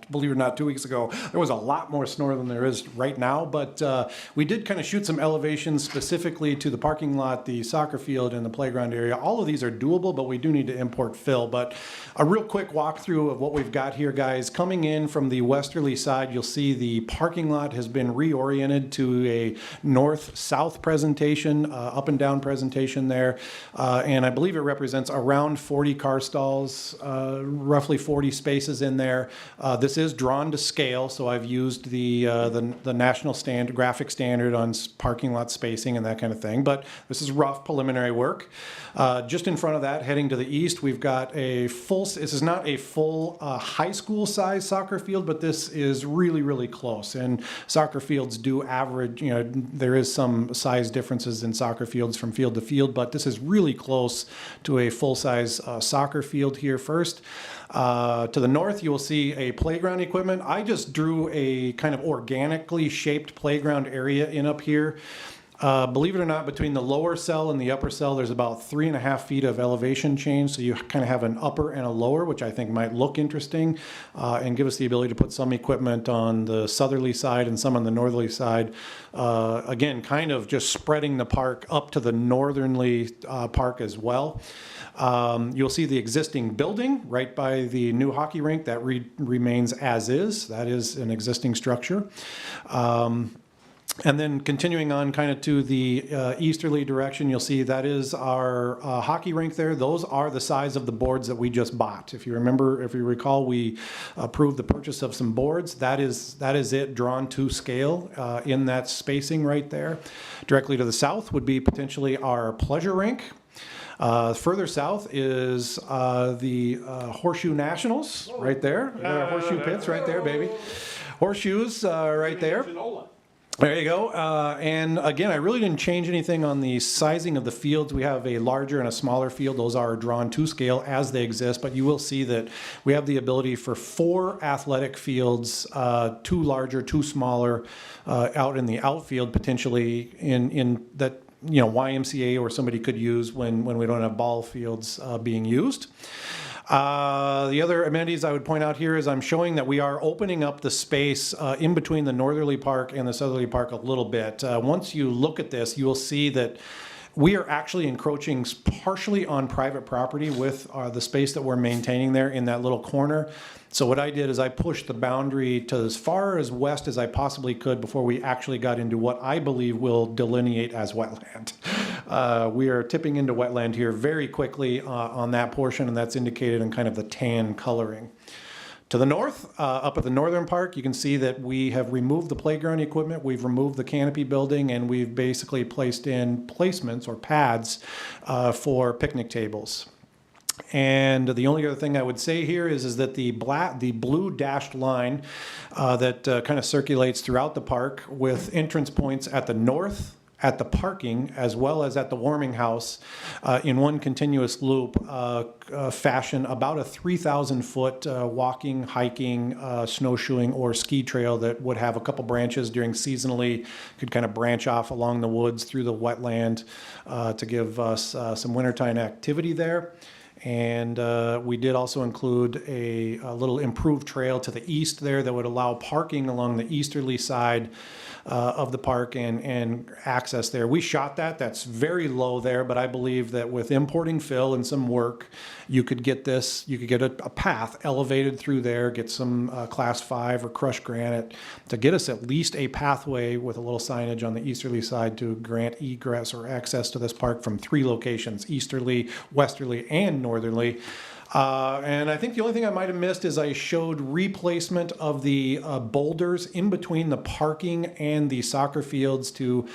believe it or not, 2 weeks ago. There was a lot more snow than there is right now, but we did kind of shoot some elevations specifically to the parking lot, the soccer field, and the playground area. All of these are doable, but we do need to import fill. But a real quick walkthrough of what we've got here, guys. Coming in from the westerly side, you'll see the parking lot has been reoriented to a north-south presentation, up and down presentation there. And I believe it represents around 40 car stalls, roughly 40 spaces in there. This is drawn to scale, so I've used the national standard, graphic standard on parking lot spacing and that kind of thing. But this is rough preliminary work. Just in front of that, heading to the east, we've got a full, this is not a full high school size soccer field, but this is really, really close. And soccer fields do average, there is some size differences in soccer fields from field to field, but this is really close to a full size soccer field here first. To the north, you will see a playground equipment. I just drew a kind of organically shaped playground area in up here. Believe it or not, between the lower cell and the upper cell, there's about 3.5 feet of elevation change. So you kind of have an upper and a lower, which I think might look interesting and give us the ability to put some equipment on the southerly side and some on the northerly side. Again, kind of just spreading the park up to the northernly park as well. You'll see the existing building right by the new hockey rink that remains as is. That is an existing structure. And then continuing on kind of to the easterly direction, you'll see that is our hockey rink there. Those are the size of the boards that we just bought. If you remember, if you recall, we approved the purchase of some boards. That is it, drawn to scale in that spacing right there. Directly to the south would be potentially our pleasure rink. Further south is the Horseshoe Nationals right there. Our horseshoe pits right there, baby. Horseshoes right there. There you go. And again, I really didn't change anything on the sizing of the fields. We have a larger and a smaller field. Those are drawn to scale as they exist, but you will see that we have the ability for 4 athletic fields, 2 larger, 2 smaller, out in the outfield, potentially in that, YMCA or somebody could use when we don't have ball fields being used. The other amenities I would point out here is I'm showing that we are opening up the space in between the northerly park and the southerly park a little bit. Once you look at this, you will see that we are actually encroaching partially on private property with the space that we're maintaining there in that little corner. So what I did is I pushed the boundary to as far as west as I possibly could before we actually got into what I believe will delineate as wetland. We are tipping into wetland here very quickly on that portion, and that's indicated in kind of the tan coloring. To the north, up at the northern park, you can see that we have removed the playground equipment, we've removed the canopy building, and we've basically placed in placements or pads for picnic tables. And the only other thing I would say here is that the blue dashed line that kind of circulates throughout the park with entrance points at the north, at the parking, as well as at the warming house in one continuous loop fashion about a 3,000 foot walking, hiking, snowshoeing, or ski trail that would have a couple branches during seasonally, could kind of branch off along the woods through the wetland to give us some wintertime activity there. And we did also include a little improved trail to the east there that would allow parking along the easterly side of the park and access there. We shot that. That's very low there, but I believe that with importing fill and some work, you could get this, you could get a path elevated through there, get some class 5 or crushed granite to get us at least a pathway with a little signage on the easterly side to grant egress or access to this park from 3 locations, easterly, westerly, and northerly. And I think the only thing I might have missed is I showed replacement of the boulders in between the parking and the soccer fields to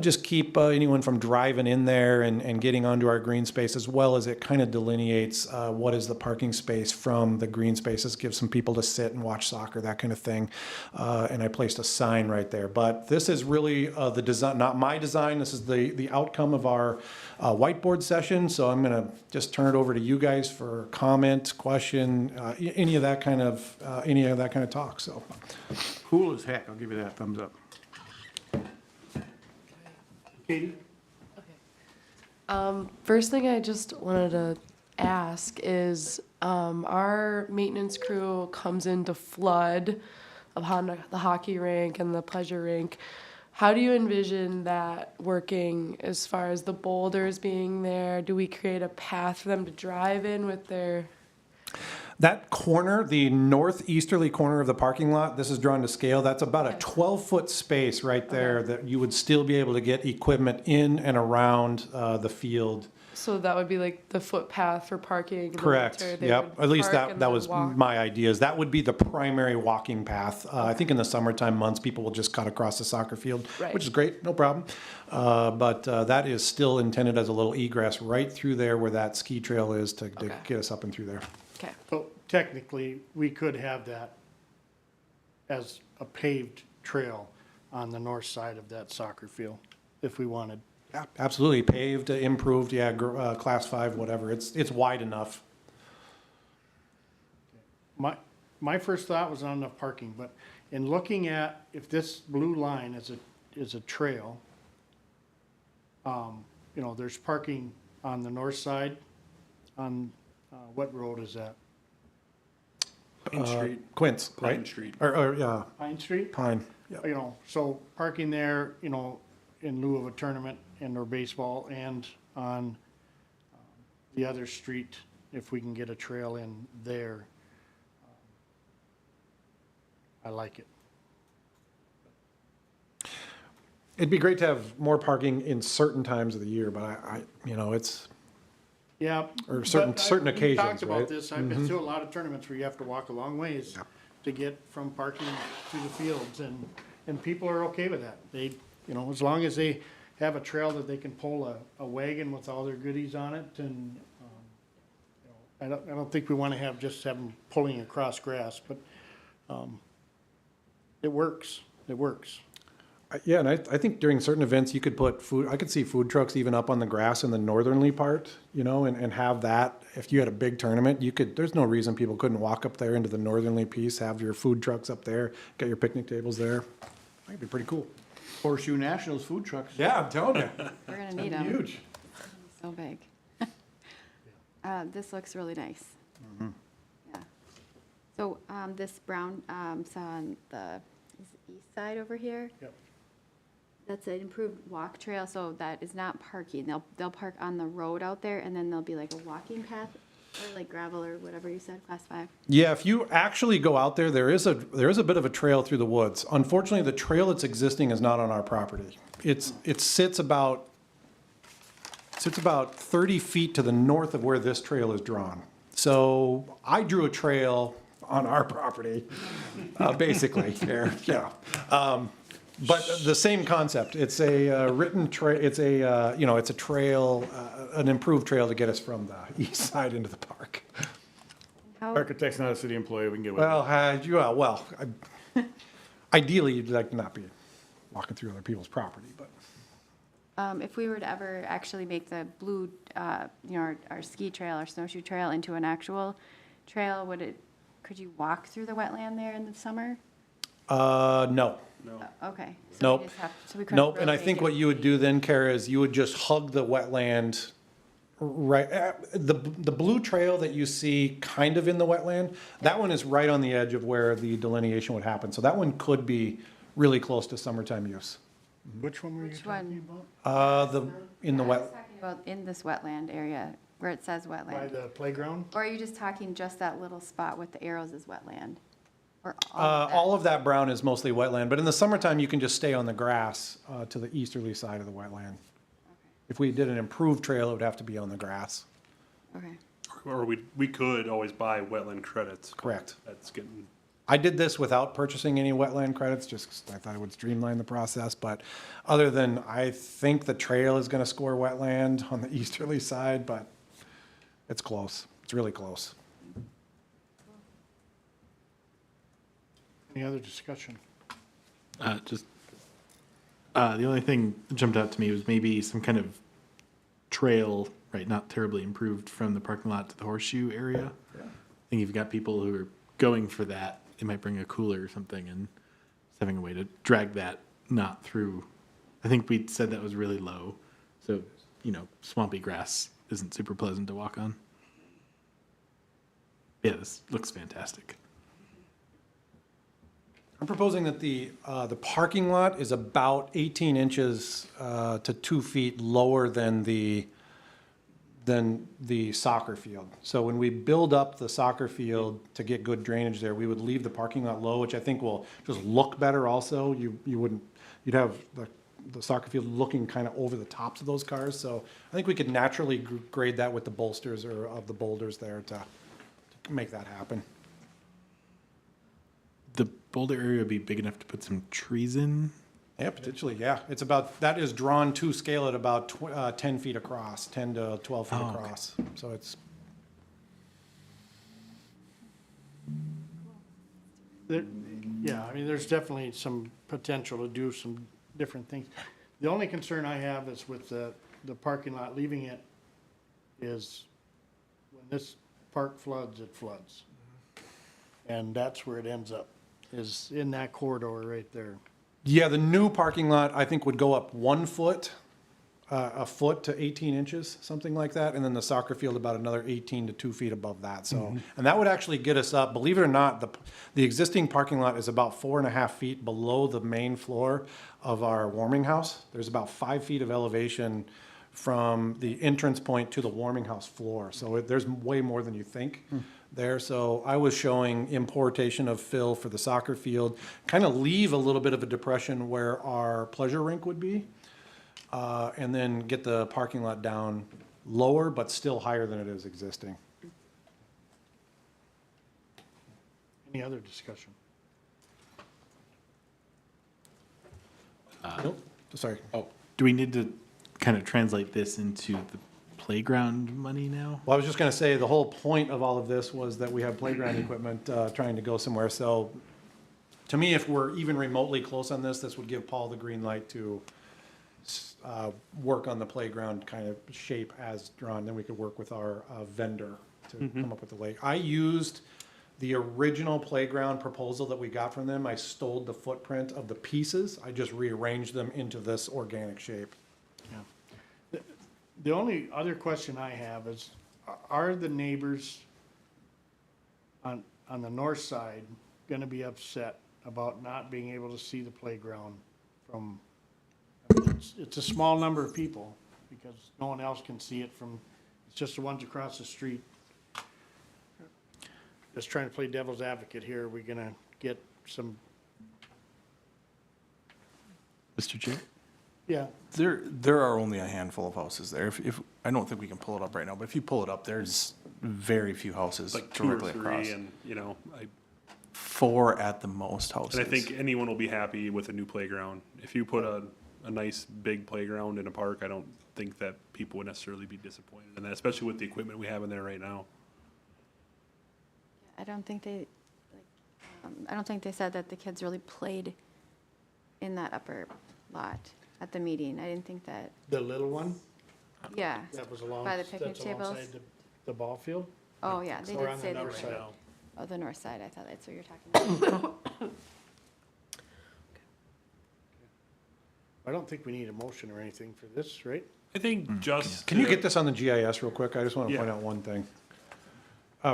just keep anyone from driving in there and getting onto our green space, as well as it kind of delineates what is the parking space from the green spaces, gives some people to sit and watch soccer, that kind of thing. And I placed a sign right there. But this is really the design, not my design. This is the outcome of our whiteboard session. So I'm going to just turn it over to you guys for comment, question, any of that kind of talk. So Cool as heck, I'll give you that thumbs up. Katie? First thing I just wanted to ask is our maintenance crew comes in to flood the hockey rink and the pleasure rink. How do you envision that working as far as the boulders being there? Do we create a path for them to drive in with their? That corner, the northeasterly corner of the parking lot, this is drawn to scale. That's about a 12-foot space right there that you would still be able to get equipment in and around the field. So that would be like the footpath for parking. in the Correct. winter. They Yep. would At least park that and that then was walk. my ideas. That would be the primary walking path. I think in the summertime months, people will just cut across the soccer field, Right. which is great, no problem. But that is still intended as a little egress right through there where that ski trail is to Okay. get us up and through there. Okay. So technically, we could have that as a paved trail on the north side of that soccer field if we wanted. Yeah, absolutely. Paved, improved, yeah, class 5, whatever. It's wide enough. My first thought was not enough parking, but in looking at if this blue line is a trail, you know, there's parking on the north side on, what road is that? Pine Street. Quince, Pine right? Street. Or yeah, Pine Street? Pine. Yeah. You know, so parking there, you know, in lieu of a tournament and or baseball and on the other street, if we can get a trail in there. I like it. It'd be great to have more parking in certain times of the year, but I you know, it's, Yeah. Or certain- but certain we occasions, talked about right? this, I've been to a lot of tournaments where you have to walk a long ways to get from parking to the fields, and people are okay with that. They, you know, as long as they have a trail that they can pull a wagon with all their goodies on it, and, you know, I don't think we wanna have them pulling across grass, but, it works, yeah, and I think during certain events, you could put food, I could see food trucks even up on the grass in the northerly part, you know, and have that, if you had a big tournament, you could, there's no reason people couldn't walk up there into the northerly piece, have your food trucks up there, get your picnic tables there. That'd be pretty cool. Horseshoe Nationals food trucks. Yeah, I'm telling you. We're gonna need them. Huge. So big. This looks really nice. Yeah. So, this brown, so on the east side over here? Yep. That's an improved walk trail, so that is not parking. They'll park on the road out there, and then there'll be like a walking path, or like gravel or whatever you said, class 5. Yeah, if you actually go out there, there is a bit of a trail through the woods. Unfortunately, the trail that's existing is not on our property. It sits about 30 feet to the north of where this trail is drawn. So I drew a trail on our property, basically there, yeah. But the same concept. It's a written trail. It's a you know, it's a trail, an improved trail to get us from the east side into the park. How, Architect's not a city employee, we can get with it. Well, ideally, you'd like to not be walking through other people's property, but. if we were to ever actually make the blue, you know, our ski trail, our snowshoe trail into an actual trail, could you walk through the wetland there in the summer? No. Okay. So we Nope. just have- so we couldn't Nope, and I really think make what it- you would do then, Kara, is you would just hug the wetland, right, the blue trail that you see kind of in the wetland, that one is right on the edge of where the delineation would happen, so that one could be really close to summertime use. Which one were you Which talking one? about? In the I was wet, talking about in this wetland area, where it says By wetland. the playground? Or are you just talking just that little spot with the arrows is wetland? Or all of that? all of that brown is mostly wetland, but in the summertime, you can just stay on the grass, to the easterly side of the wetland. If we did an improved trail, it would have to be on the grass. Okay. Or we could always buy wetland credits. Correct. That's getting, I did this without purchasing any wetland credits, just 'cause I thought it would streamline the process, but other than, I think the trail is gonna score wetland on the easterly side, but it's close. It's really close. Any other discussion? The only thing that jumped out to me was maybe some kind of trail, right, not terribly improved from the parking lot to the horseshoe area. I think you've got people who are going for that. They might bring a cooler or something and just having a way to drag that not through. I think we said that was really low. So, you know, swampy grass isn't super pleasant to walk on. Yeah, this looks fantastic. I'm proposing that the parking lot is about 18 inches to 2 feet lower than the soccer field. So when we build up the soccer field to get good drainage there, we would leave the parking lot low, which I think will just look better also. You'd have the soccer field looking kind of over the tops of those cars. So I think we could naturally grade that with the bolsters or of the boulders there to make that happen. The boulder area would be big enough to put some trees in. Yeah, potentially, yeah. It's about, that is drawn to scale at about 10 feet across, 10 to 12 feet Oh, okay. across. So it's, Yeah, I mean, there's definitely some potential to do some different things. The only concern I have is with the parking lot, leaving it is when this park floods, it floods. And that's where it ends up, is in that corridor right there. yeah, the new parking lot, I think, would go up 1 foot, a foot to 18 inches, something like that. And then the soccer field about another 18 to 2 feet above that. So, and that would actually get us up, believe it or not, the existing parking lot is about 4.5 feet below the main floor of our warming house. There's about 5 feet of elevation from the entrance point to the warming house floor. So there's way more than you think there. So I was showing importation of fill for the soccer field, kind of leave a little bit of a depression where our pleasure rink would be, and then get the parking lot down lower, but still higher than it is existing. Any other discussion? Nope, sorry. Do we need to kind of translate this into the playground money now? Well, I was just gonna say, the whole point of all of this was that we have playground equipment, trying to go somewhere. So to me, if we're even remotely close on this, this would give Paul the green light to work on the playground kind of shape as drawn. Then we could work with our vendor to come up with the lake. I used the original playground proposal that we got from them. I stole the footprint of the pieces. I just rearranged them into this organic shape. Yeah. The only other question I have is, are the neighbors on the north side gonna be upset about not being able to see the playground from, I mean, it's a small number of people, because no one else can see it from, it's just the ones across the street. Just trying to play devil's advocate here, are we gonna get some, Mr. Chair? yeah, There are only a handful of houses there. If I don't think we can pull it up right now, but if you pull it up, there's very few houses Like 2 or directly 3, across. and, you know, 4 at the most houses. and I think anyone will be happy with a new playground. If you put a nice big playground in a park, I don't think that people would necessarily be disappointed in that, especially with the equipment we have in there right now. I don't think I don't think they said that the kids really played in that upper lot at the meeting. I didn't think that, the little one, yeah. that was along, By the picnic that's tables? alongside the ball field? Oh, yeah, they Or did on say the they north were. side? Oh, the north side, I thought that's what you're talking about. I don't think we need a motion or anything for this, right? I think just. Can you get this on the GIS real quick? I just want to Yeah. point out one thing.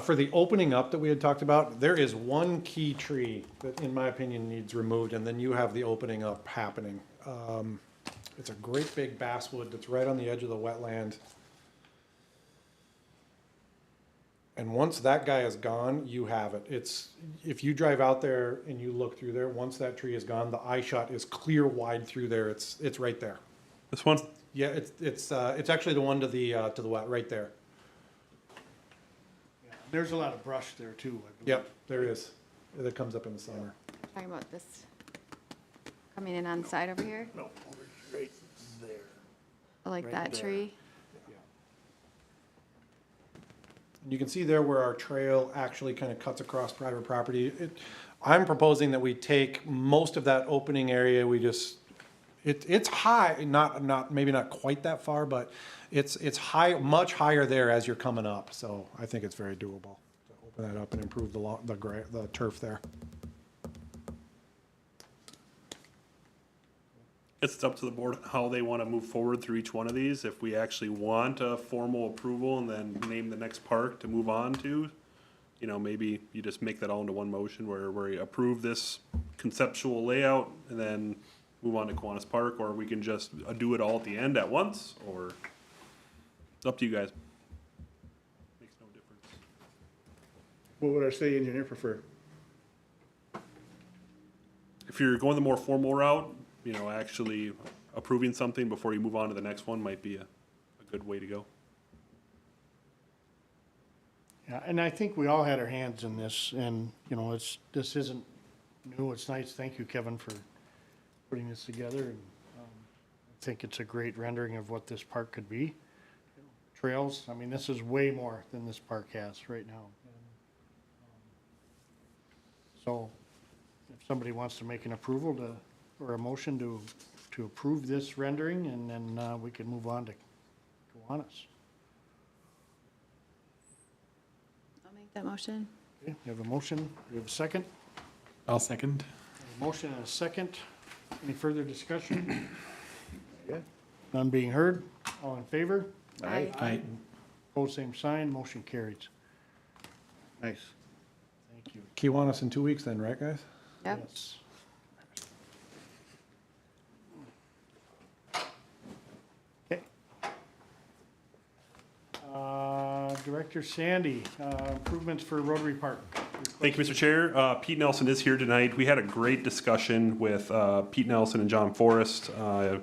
For the opening up that we had talked about, there is one key tree that, in my opinion, needs removed, and then you have the opening up happening. It's a great big basswood that's right on the edge of the wetland. And once that guy is gone, you have it. It's, if you drive out there and you look through there, once that tree is gone, the eye shot is clear wide through there. It's right there. This one? Yeah, it's actually the one to the west, right there. There's a lot of brush there too. I believe. Yep, there is. That comes up in the summer. Talking about this coming in on the side over here, No, over right there. like Right that there. tree. You can see there where our trail actually kind of cuts across private property. I'm proposing that we take most of that opening area, we just, it's high, maybe not quite that far, but it's high, much higher there as you're coming up. So I think it's very doable to open that up and improve the turf there. It's up to the board how they want to move forward through each one of these. If we actually want a formal approval and then name the next park to move on to, you know, maybe you just make that all into one motion where we approve this conceptual layout and then move on to Kiwanis Park, or we can just do it all at the end at once, or it's up to you guys. Makes no difference. What would our city engineer prefer? If you're going the more formal route, you know, actually approving something before you move on to the next one might be a good way to go. Yeah, and I think we all had our hands in this, and, you know, this isn't new, it's nice, thank you, Kevin, for putting this together, and, I think it's a great rendering of what this park could be. Trails, I mean, this is way more than this park has right now. So, if somebody wants to make an approval or a motion to approve this rendering, and then, we can move on to Kiwanis. I'll make that motion. Okay, we have a motion, we have a second. I'll second. A motion and a second. Any further discussion? Okay. None being heard. All in favor? Aye. Aye. Pose same sign. Motion carries. Nice. Thank you. Kiwanis in 2 weeks then, right, guys? Yep. Yes. Okay. Director Sandy, improvements for Rotary Park. Thank you, Mr. Chair. Pete Nelson is here tonight. We had a great discussion with Pete Nelson and John Forrest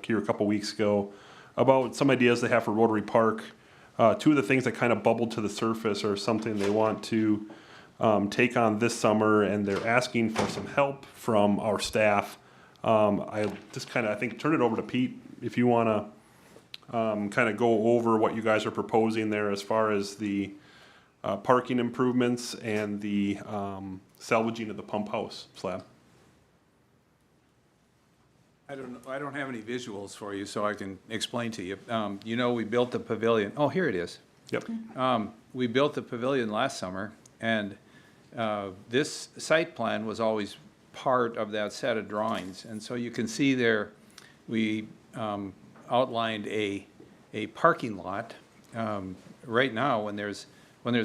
here a couple weeks ago about some ideas they have for Rotary Park. Two of the things that kind of bubbled to the surface are something they want to take on this summer, and they're asking for some help from our staff. I just kind of, I think, turn it over to Pete if you want to kind of go over what you guys are proposing there as far as the parking improvements and the salvaging of the pump house slab. I don't have any visuals for you, so I can explain to you. You know, we built the pavilion. Oh, here it is. Yep. We built the pavilion last summer, and this site plan was always part of that set of drawings. And so you can see there, we outlined a parking lot. Right now, when there's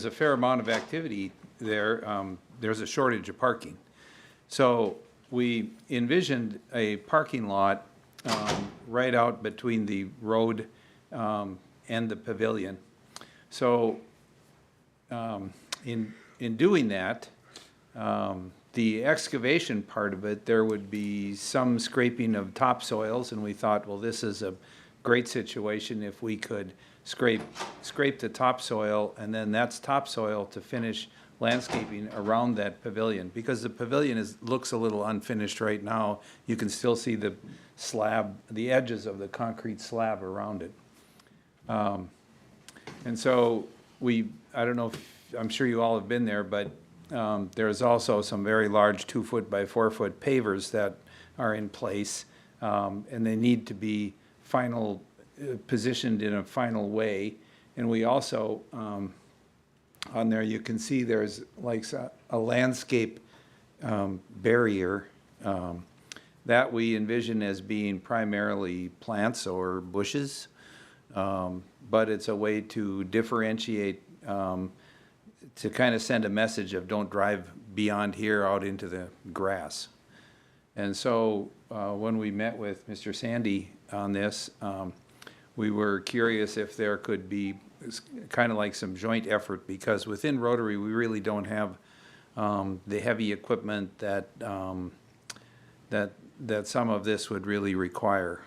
a fair amount of activity there, there's a shortage of parking. So we envisioned a parking lot right out between the road and the pavilion. So in doing that, the excavation part of it, there would be some scraping of topsoils, and we thought, well, this is a great situation if we could scrape the topsoil, and then that's topsoil to finish landscaping around that pavilion, because the pavilion looks a little unfinished right now. You can still see the slab, the edges of the concrete slab around it. And so I don't know if, I'm sure you all have been there, but there's also some very large 2-foot by 4-foot pavers that are in place, and they need to be positioned in a final way. And we also, on there, you can see there's like a landscape barrier that we envision as being primarily plants or bushes, but it's a way to differentiate, to kind of send a message of don't drive beyond here out into the grass. And so when we met with Mr. Sandy on this, we were curious if there could be kind of like some joint effort, because within Rotary, we really don't have the heavy equipment that some of this would really require.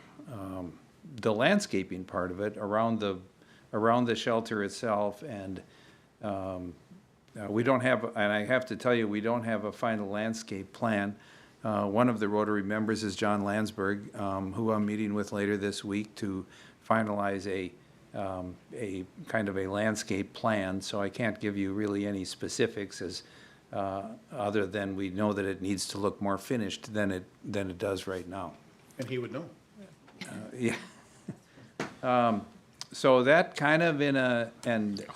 The landscaping part of it around the shelter itself, and we don't have, and I have to tell you, we don't have a final landscape plan. One of the Rotary members is John Landsberg, who I'm meeting with later this week to finalize a kind of a landscape plan. So I can't give you really any specifics as other than we know that it needs to look more finished than it does right now. And he would know. Yeah. So that kind of and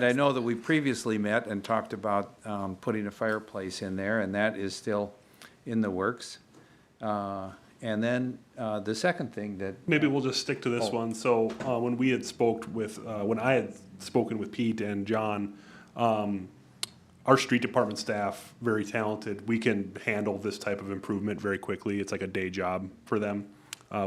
I know that we previously met and talked about putting a fireplace in there, and that is still in the works. And then the second thing that Maybe we'll just stick to this one. So when we had when I had spoken with Pete and John, Our street department staff, very talented. We can handle this type of improvement very quickly. It's like a day job for them.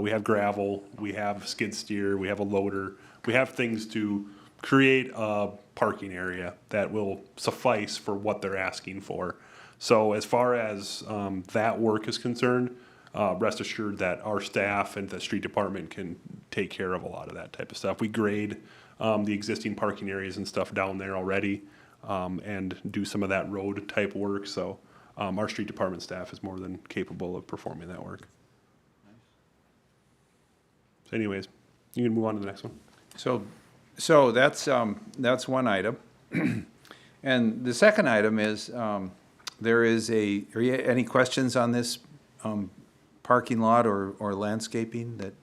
We have gravel, we have skid steer, we have a loader. We have things to create a parking area that will suffice for what they're asking for. So as far as that work is concerned, rest assured that our staff and the street department can take care of a lot of that type of stuff. We grade the existing parking areas and stuff down there already, and do some of that road type work. So our street department staff is more than capable of performing that work. So anyways, you can move on to the next one. So that's one item. And the second item is, are you, any questions on this parking lot or landscaping that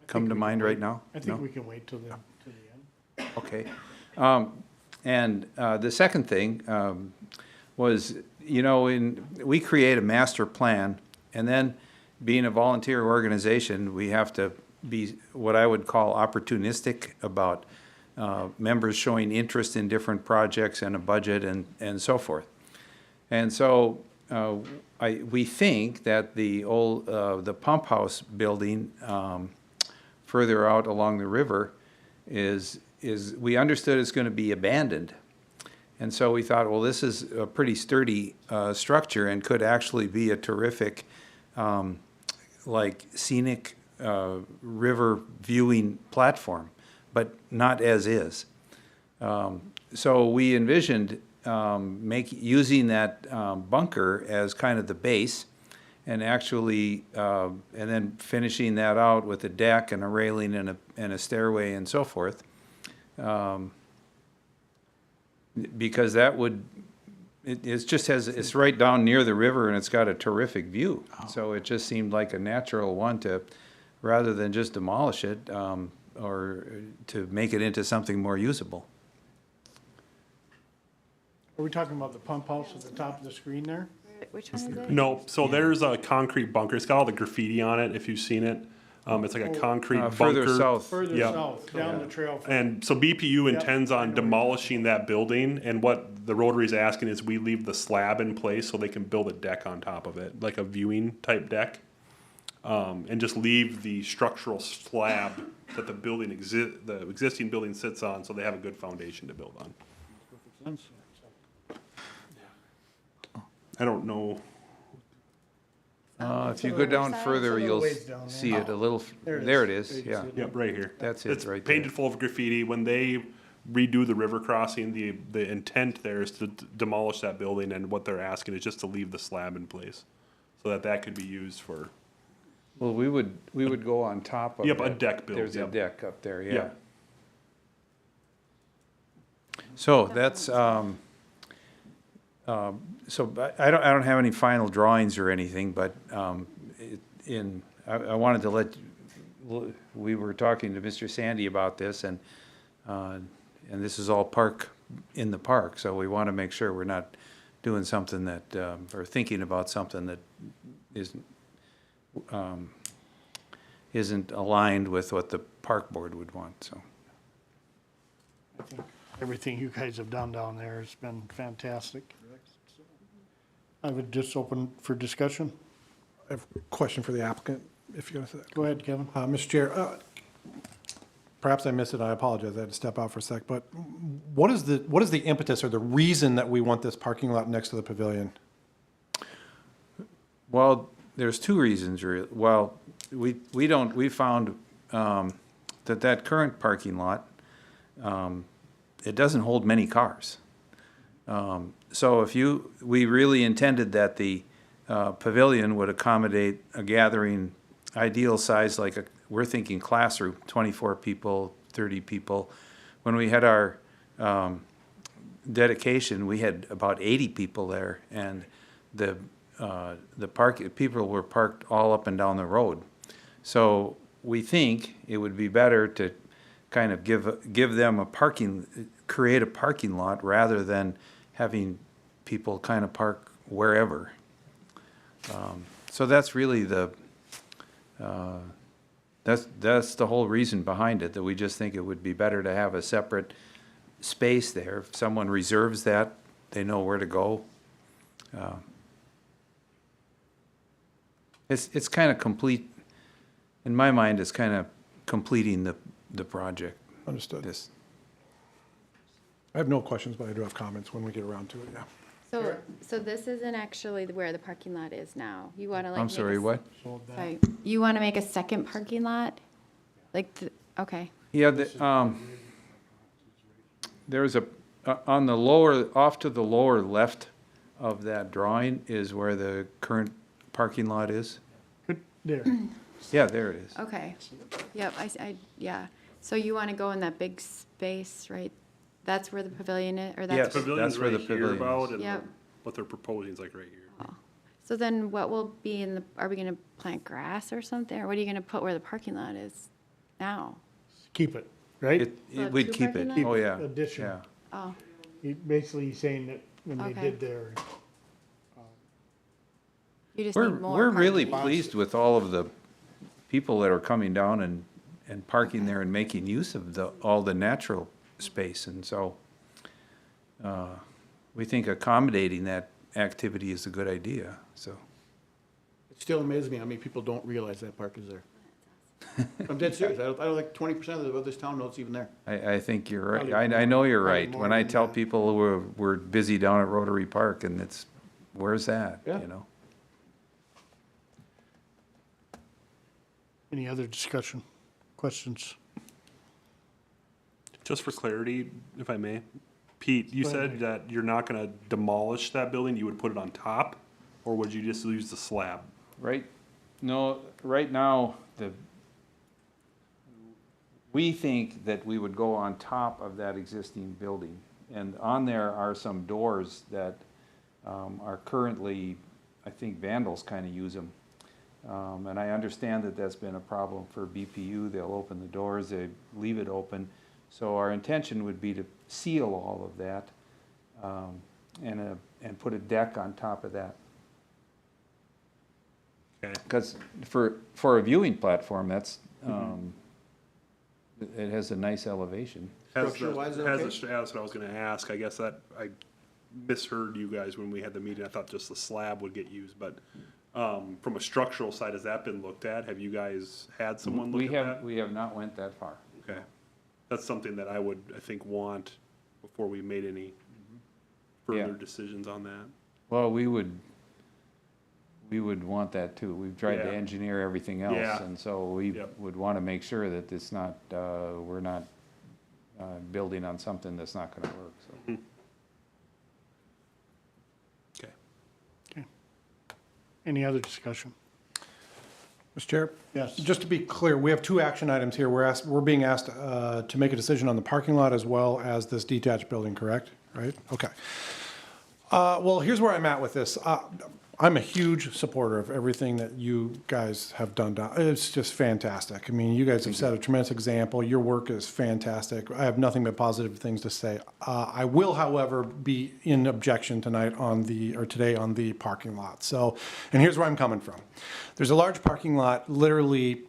come to mind right now? I think we can wait till the end. Okay. And the second thing was, we create a master plan, and then being a volunteer organization, we have to be what I would call opportunistic about members showing interest in different projects and a budget and so forth. And so we think that the pump house building further out along the river is we understood it's going to be abandoned. And so we thought, well, this is a pretty sturdy structure and could actually be a terrific like scenic river viewing platform, but not as is. So we envisioned using that bunker as kind of the base, and actually, and then finishing that out with a deck and a railing and a stairway and so forth. Because that would, it's right down near the river and it's got a terrific view. So it just seemed like a natural one to, rather than just demolish it, or to make it into something more usable. Are we talking about the pump house at the top of the screen there? Which one is it? No, so there's a concrete bunker. It's got all the graffiti on it, if you've seen it. It's like a concrete bunker. Further south. Further Yep. south, down the trail. And so BPU intends on demolishing that building, and what the Rotary is asking is we leave the slab in place so they can build a deck on top of it, like a viewing type deck. And just leave the structural slab that the existing building sits on, so they have a good foundation to build on. I don't know. If you go down further, It's a little you'll ways down there. see it a little, There it is. there it is, yeah. Yep, right here. That's it It's right there. painted full of graffiti. When they redo the river crossing, the intent there is to demolish that building, and what they're asking is just to leave the slab in place, so that could be used for. Well, we would go on top of it. Yep, a deck build, There's a yep. deck up there, yeah. Yeah. So that's, so I don't have any final drawings or anything, but I wanted to we were talking to Mr. Sandy about this, and this is all in the park, so we want to make sure we're not doing something that, or thinking about something that isn't aligned with what the park board would want, so. I think everything you guys have done down there has been fantastic. I would just open for discussion. I have a question for the applicant, if you're going to say that. Go ahead, Kevin. Mr. Chair, perhaps I missed it, I apologize, I had to step out for a sec, but what is the impetus or the reason that we want this parking lot next to the pavilion? Well, there's two reasons, really. Well, we found that current parking lot, it doesn't hold many cars. So we really intended that the pavilion would accommodate a gathering, ideal size, like we're thinking classroom, 24 people, 30 people. When we had our dedication, we had about 80 people there, and the people were parked all up and down the road. So we think it would be better to kind of give them create a parking lot rather than having people kind of park wherever. So that's really that's the whole reason behind it, that we just think it would be better to have a separate space there. If someone reserves that, they know where to go. It's kind of complete, in my mind, it's kind of completing the project. Understood. This, I have no questions, but I do have comments when we get around to it, yeah. So this isn't actually where the parking lot is now. You want to like. I'm make sorry, a- what? Sorry, you want to make a second parking lot? Like, okay. Yeah, there's on the lower, off to the lower left of that drawing is where the current parking lot is. There. Yeah, there it is. Okay. Yep, yeah. So you want to go in that big space, right? That's where the pavilion is, or Yes. that's? Pavilion's that's where the right here pavilion about, is. and Yep. what they're proposing is like right here. So then what will be in the, are we going to plant grass or something? Or what are you going to put where the parking lot is now? Keep it, right? So We'd two keep it, parking oh, lots? yeah. Addition. Yeah. Oh, Basically, he's saying that when they Okay. did their, you just We're, need more. we're really parking. pleased with all of the people that are coming down and parking there and making use of all the natural space. And so, we think accommodating that activity is a good idea, so. It still amazes me how many people don't realize that park is there. I'm dead serious. I don't think 20% of this town knows it's even there. I think you're right. Probably I know you're more- right. probably When more I than tell that. people we're busy down at Rotary Park and it's, where's that, Yeah. you know? any other discussion, questions? Just for clarity, if I may, Pete, you Go ahead, said Mike. that you're not gonna demolish that building, you would put it on top? Or would you just use the slab? Right, no, right now, we think that we would go on top of that existing building. And on there are some doors that are currently, I think vandals kind of use them. And I understand that that's been a problem for BPU. They'll open the doors, they leave it open. So our intention would be to seal all of that and put a deck on top of that. Okay. Because for a viewing platform, that's, it has a nice elevation. Structure-wise, is it okay? That's what I was gonna ask, I guess that, I misheard you guys when we had the meeting, I thought just the slab would get used, but, from a structural side, has that been looked at? Have you guys had someone look at that? We have not went that far. Okay, that's something that I would, I think, want before we made any Yeah. further decisions on that. Well, we would want that too. We've tried to Yeah. engineer everything else, Yeah. and so we Yep. would want to make sure that it's not, we're not building on something that's not going to work, so. Okay. Okay. Any other discussion? Mr. Chair? Yes. Just to be clear, we have two action items here. We're being asked to make a decision on the parking lot as well as this detached building, correct? Right? Okay. Well, here's where I'm at with this. I'm a huge supporter of everything that you guys have done. It's just fantastic. I mean, you guys have set a tremendous example. Your work is fantastic. I have nothing but positive things to say. I will, however, be in objection today on the parking lot. So, and here's where I'm coming from. There's a large parking lot, literally,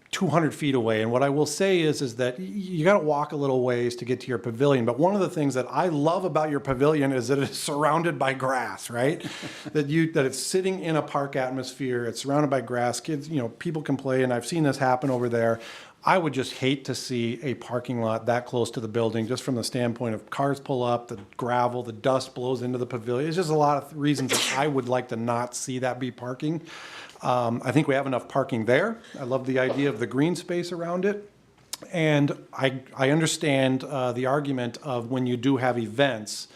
200 feet away. And what I will say is that you got to walk a little ways to get to your pavilion. But one of the things that I love about your pavilion is that it's surrounded by grass, right? that it's sitting in a park atmosphere. It's surrounded by grass. Kids, people can play. And I've seen this happen over there. I would just hate to see a parking lot that close to the building, just from the standpoint of cars pull up, the gravel, the dust blows into the pavilion. It's just a lot of reasons that I would like to not see that be parking. I think we have enough parking there. I love the idea of the green space around it. And I understand the argument of when you do have events.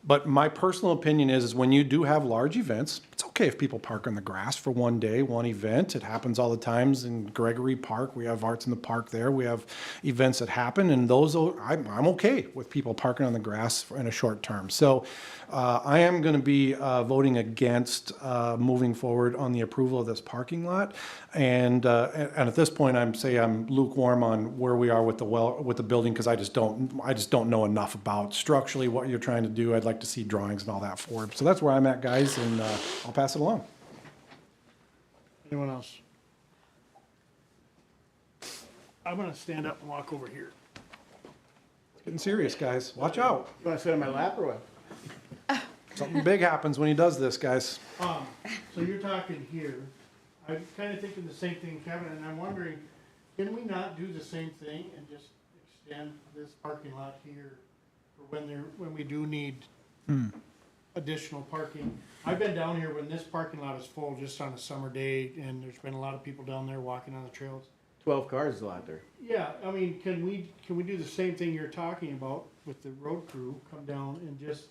But my personal opinion is when you do have large events, it's okay if people park on the grass for one day, one event. It happens all the times in Gregory Park. We have Arts in the Park there. We have events that happen, and those I'm okay with people parking on the grass in a short term. So I am going to be voting against moving forward on the approval of this parking lot. And at this point, I'm lukewarm on where we are with the building, because I just don't know enough about structurally what you're trying to do. I'd like to see drawings and all that for it. So that's where I'm at, guys, and I'll pass it along. Anyone else? I'm gonna stand up and walk over here. Getting serious, guys. Watch out. You wanna sit on my lap or what? Something big happens when he does this, guys. So you're talking here, I'm kinda thinking the same thing, Kevin, and I'm wondering, can we not do the same thing and just extend this parking lot here for when we do need additional parking? I've been down here when this parking lot is full, just on a summer day, and there's been a lot of people down there walking on the trails. 12 cars is a lot there. Yeah, I mean, can we do the same thing you're talking about with the road crew, come down and just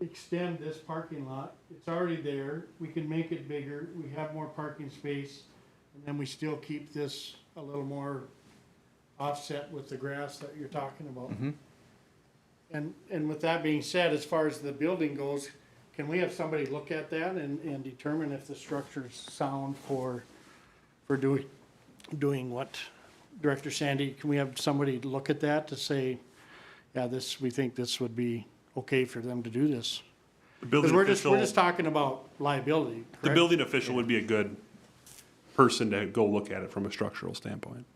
extend this parking lot? It's already there, we can make it bigger, we have more parking space, and then we still keep this a little more offset with the grass that you're talking about. And with that being said, as far as the building goes, can we have somebody look at that and determine if the structure's sound for doing what? Director Sandy, can we have somebody look at that to say, yeah, we think this would be okay for them to do this? The Because building we're official, just talking about liability, the correct? building official would be a good person to go look at it from a structural standpoint.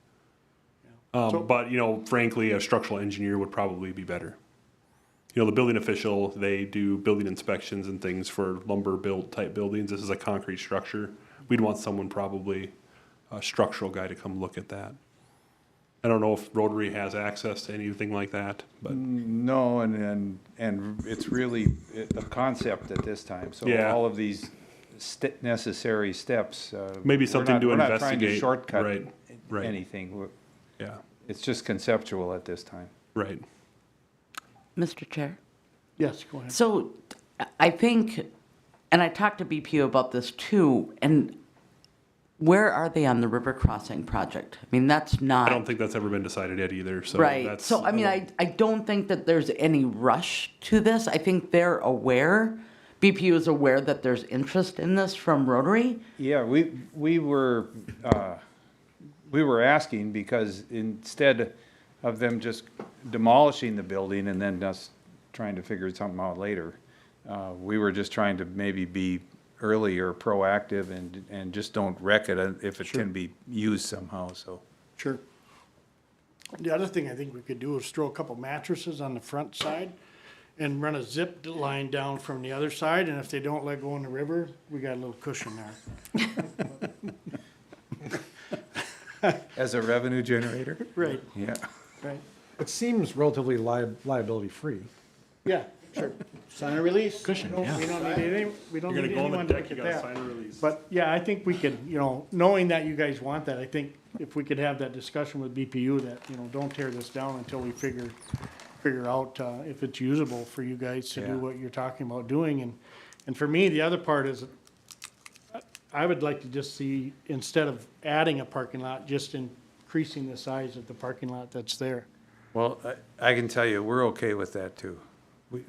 So- But, you know, frankly, a structural engineer would probably be better. You know, the building official, they do building inspections and things for lumber built type buildings. This is a concrete structure. We'd want someone, probably a structural guy, to come look at that. I don't know if Rotary has access to anything like that, but No, and it's really a concept at this time, so Yeah. all of these necessary steps. maybe something to we're not trying to investigate. shortcut Right. anything. Yeah, It's just conceptual at this time. right. Mr. Chair. Yes, go ahead. So I think, and I talked to BPU about this too, and where are they on the river crossing project? I mean, that's not. I don't think that's ever been decided yet either, so Right. that's. So, I mean, I don't think that there's any rush to this. I think they're aware, BPU is aware that there's interest in this from Rotary. Yeah, we were asking because instead of them just demolishing the building and then us trying to figure something out later, we were just trying to maybe be early or proactive and just don't wreck it if it can be used somehow, so. Sure. The other thing I think we could do is throw a couple mattresses on the front side and run a zip line down from the other side, and if they don't let go in the river, we got a little cushion there. As a revenue generator? Right, Yeah. right. It seems relatively liability-free. Yeah, sure. Sign a release. Cushion, We don't need You're gonna anyone go on the to deck, look you at gotta that. sign a release. But, yeah, I think we could, knowing that you guys want that, I think if we could have that discussion with BPU that, don't tear this down until we figure out, if it's usable for you guys to Yeah. do what you're talking about doing. And for me, the other part is, I would like to just see, instead of adding a parking lot, just increasing the size of the parking lot that's there. Well, I can tell you, we're okay with that too.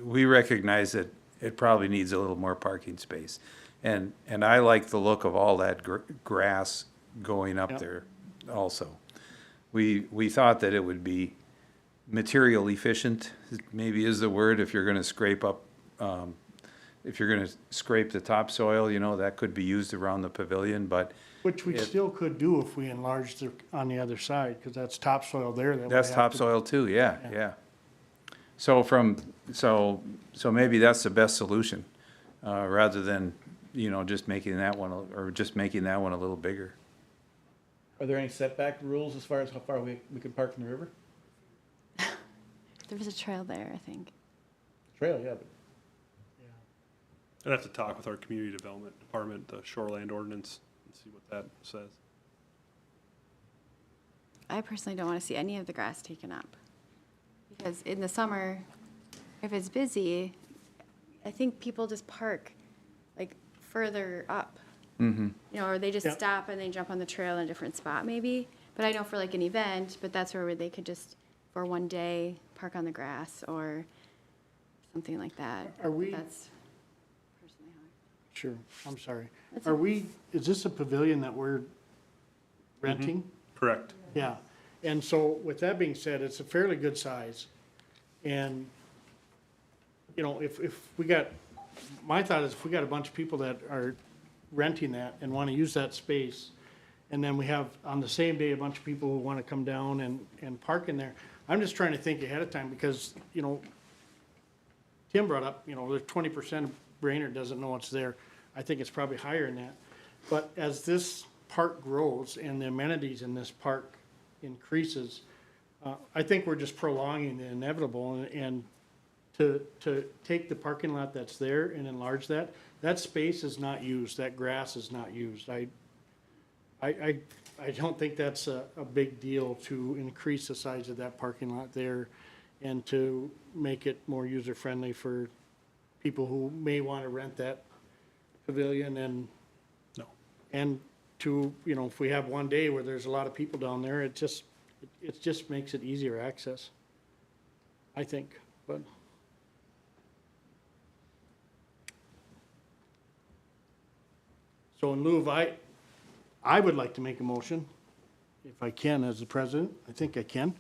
We recognize that it probably needs a little more parking space. And I like the look of all that grass going up Yep. there also. We thought that it would be material efficient, maybe is the word, if you're gonna scrape up, if you're gonna scrape the topsoil, that could be used around the pavilion, but Which we still could do if we enlarged on the other side, because that's topsoil there. That we that's have to- topsoil too, yeah. So so maybe that's the best solution, rather than, just making that one, or just making that one a little bigger. Are there any setback rules as far as how far we can park in the river? There was a trail there, I think. Trail, yeah, but I'd have to talk with our community development department, the shoreland ordinance, and see what that says. I personally don't want to see any of the grass taken up. Because in the summer, if it's busy, I think people just park like further up. Or they just Yeah. stop and they jump on the trail in a different spot maybe. But I know for like an event, but that's where they could just, for one day, park on the grass or something like that. Are we- That's personally how I. Sure, I'm sorry. That's Is this a pavilion that we're renting? Correct. Yeah, and so with that being said, it's a fairly good size. And, if we got, my thought is if we got a bunch of people that are renting that and want to use that space, and then we have on the same day a bunch of people who want to come down and park in there, I'm just trying to think ahead of time because, you know, Tim brought up, you know, there's 20% of Brainerd doesn't know it's there. I think it's probably higher than that. But as this park grows and the amenities in this park increases, I think we're just prolonging the inevitable, and to take the parking lot that's there and enlarge that, that space is not used, that grass is not used. I don't think that's a big deal to increase the size of that parking lot there and to make it more user-friendly for people who may want to rent that pavilion and, and to, you know, if we have one day where there's a lot of people down there, it just makes it easier access, I think, but. So in lieu of, I would like to make a motion, if I can, as the president, I think I can,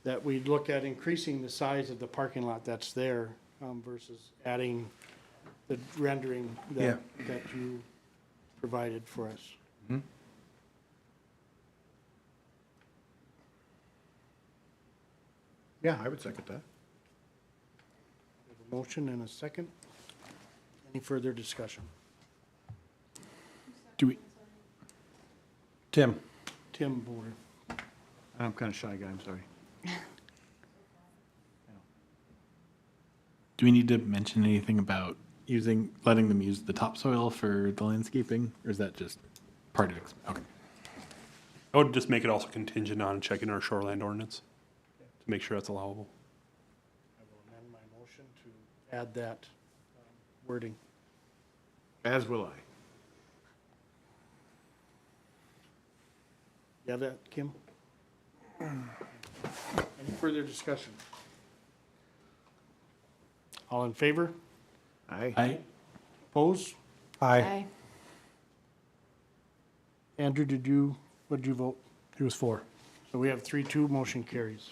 that we look at increasing the size of the parking lot that's there, versus adding the rendering that you provided for us. Yeah, I would second that. We have a motion and a second. Any further discussion? Do we, Tim? Tim Boder. I'm kind of shy guy, I'm sorry. do we need to mention anything about letting them use the topsoil for the landscaping, or is that just part of it? Okay. I would just make it also contingent on checking our shoreland ordinance to make sure that's allowable. I will amend my motion to add that wording. As will I. You have that, Kim? Any further discussion? All in favor? I Opposed? Aye. Andrew, what did you vote? It was 4. So we have 3-2, motion carries.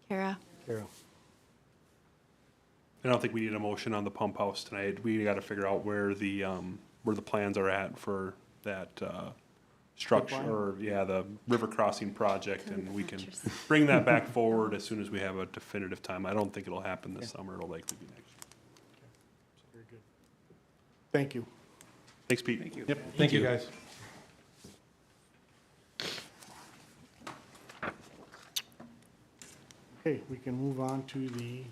Kara? Carol. I don't think we need a motion on the pump house tonight. We gotta figure out where the plans are at for that, structure, or, the river crossing project, and we can bring that back forward as soon as we have a definitive time. I don't think it'll happen this summer. It'll likely be next year. Very good. Thank you. Thanks, Pete. Thank you. Yep, thank you, guys. Okay, we can move on to the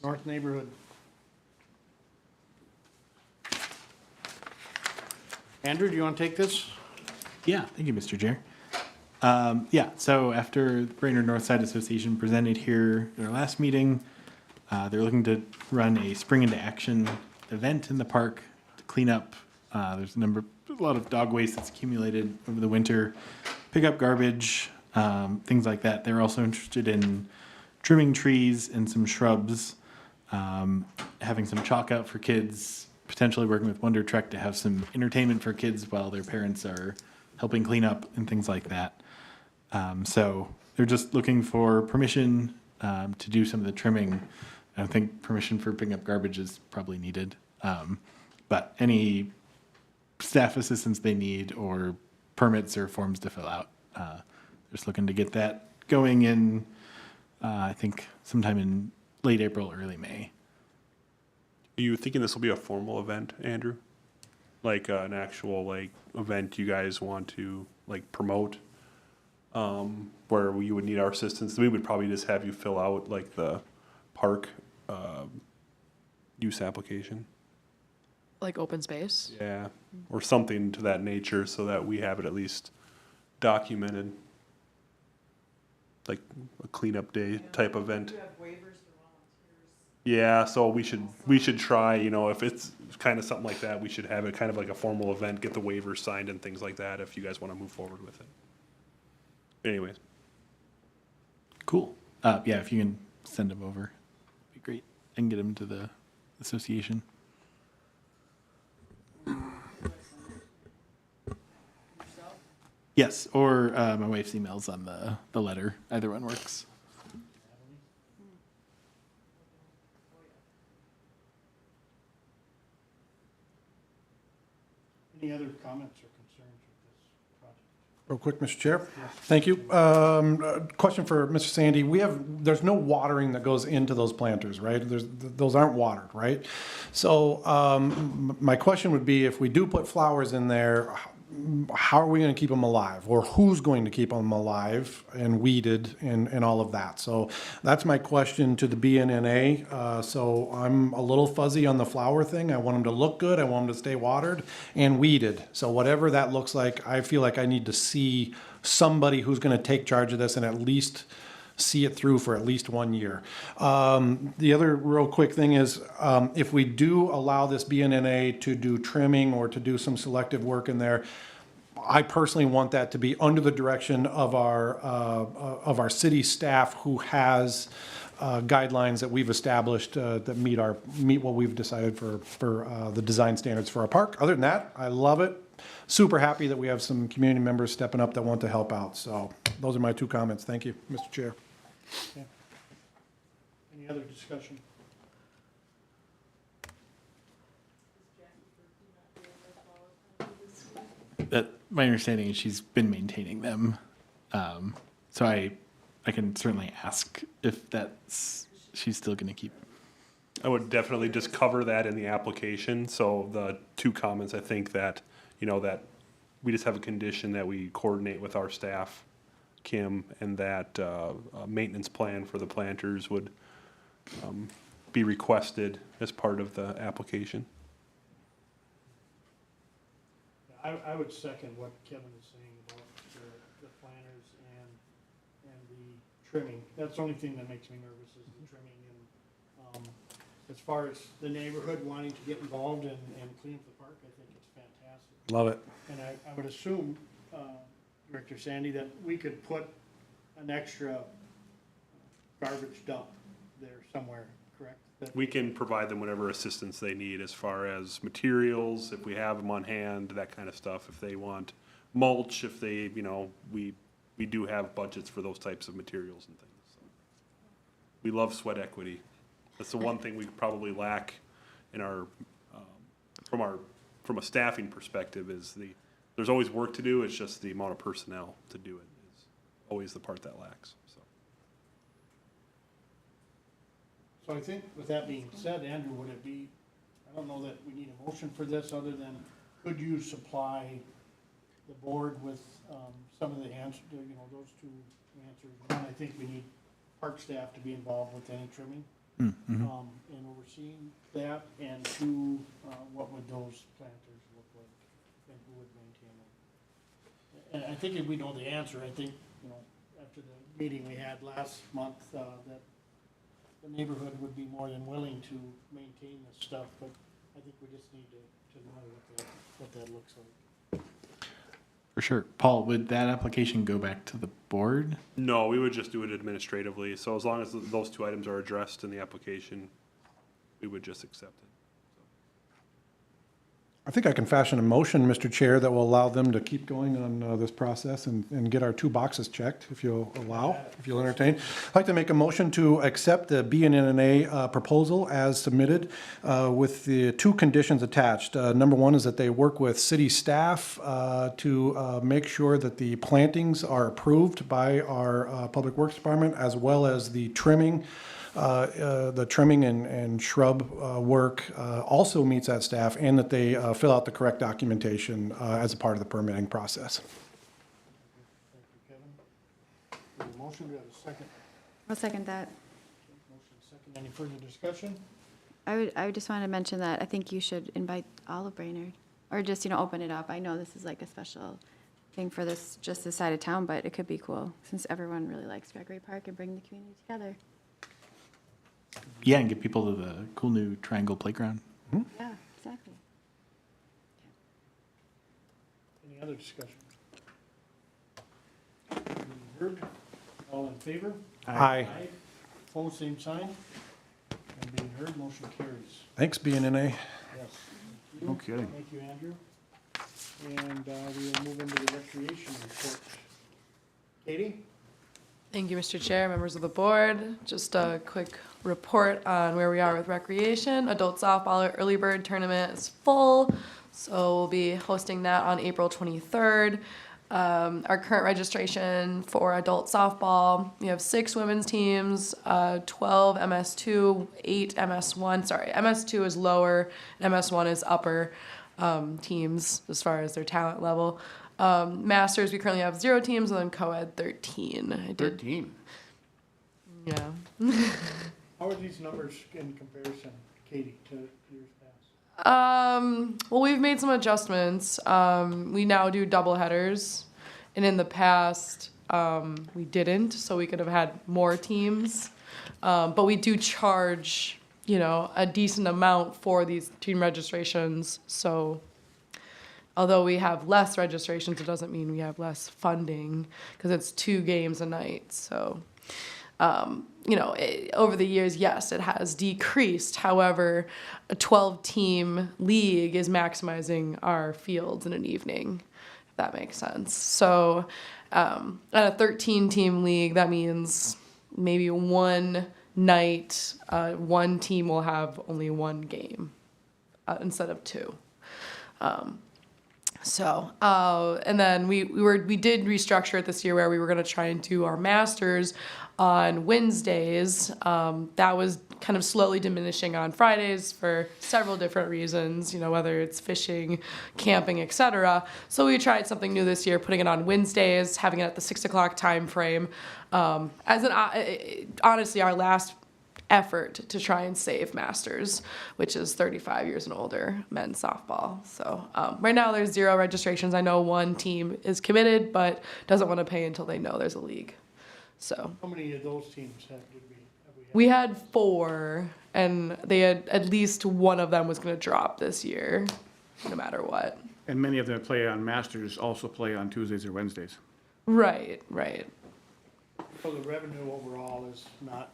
North Neighborhood. Andrew, do you want to take this? Yeah, thank you, Mr. Chair. So after the Brainerd Northside Association presented here at our last meeting, they're looking to run a Spring into Action event in the park to clean up. There's a lot of dog waste that's accumulated over the winter, pick up garbage, things like that. They're also interested in trimming trees and some shrubs, having some chalk out for kids, potentially working with Wonder Trek to have some entertainment for kids while their parents are helping clean up and things like that. So they're just looking for permission to do some of the trimming. I don't think permission for picking up garbage is probably needed. But any staff assistance they need or permits or forms to fill out, just looking to get that going in, I think sometime in late April, early May. Are you thinking this will be a formal event, Andrew? Like an actual event you guys want to promote? Where you would need our assistance? We would probably just have you fill out the park use application. Like open space? Yeah, or something to that nature so that we have it at least documented. Like a cleanup day type event. Yeah, so we should try, if it's kind of something like that, we should have it kind of like a formal event, get the waivers signed and things like that if you guys want to move forward with it. Anyways. Cool. If you can send them over, it'd be great. And get them to the association. Yes, or my wife's email's on the letter. Either one works. Any other comments or concerns with this project? Real quick, Mr. Chair. Thank you. Question for Mr. Sandy. There's no watering that goes into those planters, right? Those aren't watered, right? So my question would be, if we do put flowers in there, how are we going to keep them alive? Or who's going to keep them alive and weeded and all of that? So that's my question to the BNNA. So I'm a little fuzzy on the flower thing. I want them to look good. I want them to stay watered and weeded. So whatever that looks like, I feel like I need to see somebody who's going to take charge of this and at least see it through for at least 1 year. The other real quick thing is, if we do allow this BNNA to do trimming or to do some selective work in there, I personally want that to be under the direction of our city staff, who has guidelines that we've established that meet what we've decided for the design standards for our park. Other than that, I love it. Super happy that we have some community members stepping up that want to help out. So those are my 2 comments. Thank you, Mr. Chair. Okay. Any other discussion? My understanding is she's been maintaining them. So I can certainly ask if she's still going to keep. I would definitely just cover that in the application. So the 2 comments, I think that, that we just have a condition that we coordinate with our staff, Kim, and that a maintenance plan for the planters would be requested as part of the application. I would second what Kevin is saying about the planters and the trimming. That's the only thing that makes me nervous is the trimming. And as far as the neighborhood wanting to get involved and clean up the park, I think it's fantastic. Love it. And I would assume, Director Sandy, that we could put an extra garbage dump there somewhere, correct? We can provide them whatever assistance they need as far as materials, if we have them on hand, that kind of stuff. If they want mulch, if they, we do have budgets for those types of materials and things. So we love sweat equity. That's the one thing we probably lack in from a staffing perspective is there's always work to do. It's just the amount of personnel to do it is always the part that lacks. So I think with that being said, Andrew, would it be, I don't know that we need a motion for this, other than could you supply the board with some of the answers, those 2 answers? One, I think we need park staff to be involved with any trimming and overseeing that, and 2, what would those planters look like and who would maintain them? And I think if we know the answer, I think, after the meeting we had last month, that the neighborhood would be more than willing to maintain this stuff, but I think we just need to know what that looks like. For sure. Paul, would that application go back to the board? No, we would just do it administratively. So as long as those 2 items are addressed in the application, we would just accept it. I think I can fashion a motion, Mr. Chair, that will allow them to keep going on this process and get our 2 boxes checked, if you'll entertain. I'd like to make a motion to accept the BNNA proposal as submitted with the 2 conditions attached. Number 1 is that they work with city staff to make sure that the plantings are approved by our Public Works Department, as well as the trimming. The trimming and shrub work also meets that staff, and that they fill out the correct documentation as a part of the permitting process. Thank you, Kevin. We have a motion, do we have a second? I'll second that. Motion second, any further discussion? I would just want to mention that I think you should invite all of Brainerd, or just, open it up. I know this is like a special thing for just this side of town, but it could be cool since everyone really likes Gregory Park, and bring the community together. Yeah, and get people to the cool new triangle playground. Yeah, exactly. Any other discussion? Being heard, all in favor? Aye. Opposed, same sign. And being heard, motion carries. Thanks, BNNA. Yes. Thank you. No kidding. Thank you, Andrew. And we will move into the recreation report. Katie? Thank you, Mr. Chair, members of the board. Just a quick report on where we are with recreation. Adult softball early bird tournament is full. So we'll be hosting that on April 23rd. Our current registration for adult softball, we have 6 women's teams, 12 MS2, 8 MS1. Sorry, MS2 is lower, and MS1 is upper teams as far as their talent level. Masters, we currently have 0 teams, and then co-ed 13. 13. Yeah. How are these numbers in comparison, Katie, to years past? Well, we've made some adjustments. We now do double headers, and in the past, we didn't, so we could have had more teams. But we do charge, a decent amount for these team registrations. So although we have less registrations, it doesn't mean we have less funding because it's 2 games a night. So, over the years, yes, it has decreased. However, a 12-team league is maximizing our fields in an evening, if that makes sense. So at a 13-team league, that means maybe one night, one team will have only 1 game instead of 2. And then we did restructure it this year where we were going to try and do our masters on Wednesdays. That was kind of slowly diminishing on Fridays for several different reasons, whether it's fishing, camping, etc. So we tried something new this year, putting it on Wednesdays, having it at the 6 o'clock time frame. Honestly, our last effort to try and save masters, which is 35 years and older men's softball. So right now there's 0 registrations. I know 1 team is committed but doesn't want to pay until they know there's a league. So How many of those teams have we had? we had 4, and they had at least one of them was going to drop this year, no matter what. And many of them that play on Masters also play on Tuesdays or Wednesdays. Right. So the revenue overall is not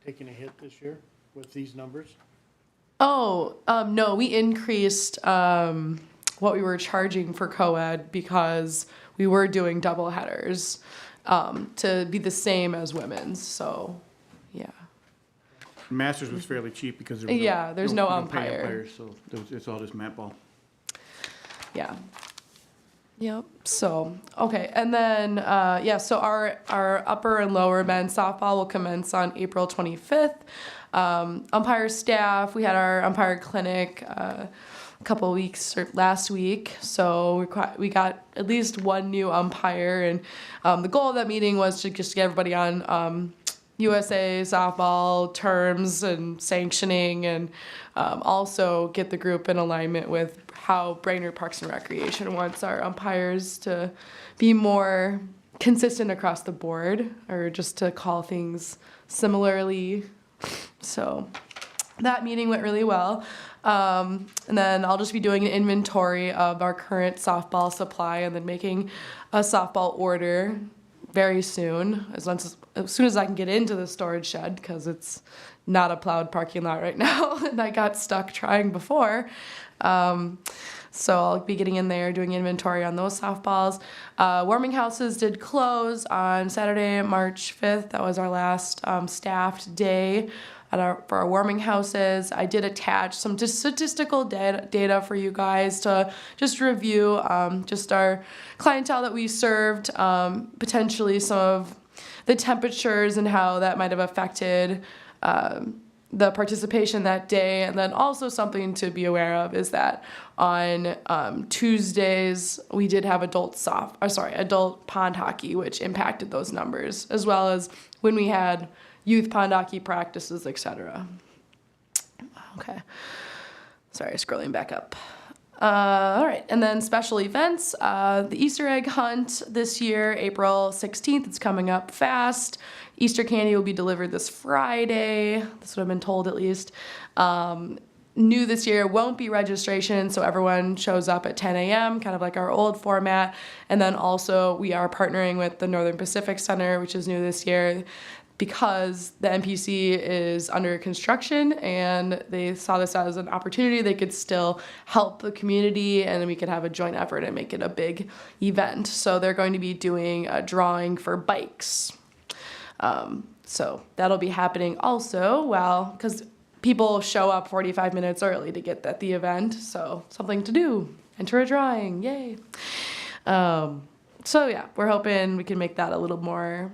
taking a hit this year with these numbers? No, we increased what we were charging for co-ed because we were doing double headers to be the same as women's. So, yeah. Masters was fairly cheap because there was there's no pay umpire. umpires, so it's all just mat ball. Yeah. Yep. So, okay. And then, so our upper and lower men's softball will commence on April 25th. Umpire Staff, we had our umpire clinic a couple weeks or last week. So we got at least 1 new umpire. And the goal of that meeting was to just get everybody on USA softball terms and sanctioning, and also get the group in alignment with how Brainerd Parks and Recreation wants our umpires to be more consistent across the board, or just to call things similarly. So that meeting went really well. And then I'll just be doing an inventory of our current softball supply and then making a softball order very soon, as soon as I can get into the storage shed, because it's not a plowed parking lot right now, and I got stuck trying before. So I'll be getting in there, doing inventory on those softballs. Warming houses did close on Saturday, March 5th. That was our last staffed day for our warming houses. I did attach some statistical data for you guys to just review just our clientele that we served, potentially some of the temperatures and how that might have affected the participation that day. And then also something to be aware of is that on Tuesdays we did have adult pond hockey, which impacted those numbers, as well as when we had youth pond hockey practices, etc. Okay. Sorry, scrolling back up. All right, and then special events. The Easter egg hunt this year, April 16th, it's coming up fast. Easter candy will be delivered this Friday. That's what I've been told, at least. New this year won't be registration, so everyone shows up at 10 a.m., kind of like our old format. And then also we are partnering with the Northern Pacific Center, which is new this year, because the NPC is under construction, and they saw this as an opportunity. They could still help the community, and then we could have a joint effort and make it a big event. So they're going to be doing a drawing for bikes. So that'll be happening also, because people show up 45 minutes early to get at the event, so something to do. Enter a drawing, yay. So yeah, we're hoping we can make that a little more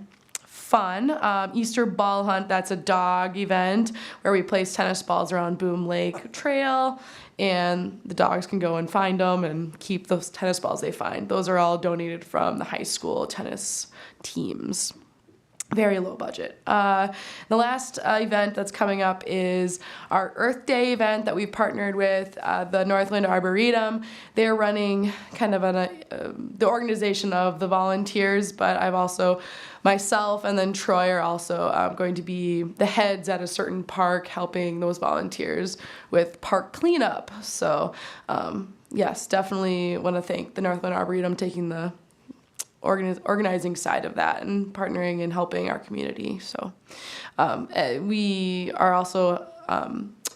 fun. Easter ball hunt, that's a dog event where we place tennis balls around Boom Lake Trail, and the dogs can go and find them and keep those tennis balls they find. Those are all donated from the high school tennis teams. Very low budget. The last event that's coming up is our Earth Day event that we've partnered with the Northland Arboretum. They're running kind of the organization of the volunteers, but I've also, myself and then Troy are also going to be the heads at a certain park helping those volunteers with park cleanup. So yes, definitely want to thank the Northland Arboretum taking the organizing side of that and partnering and helping our community. So we are also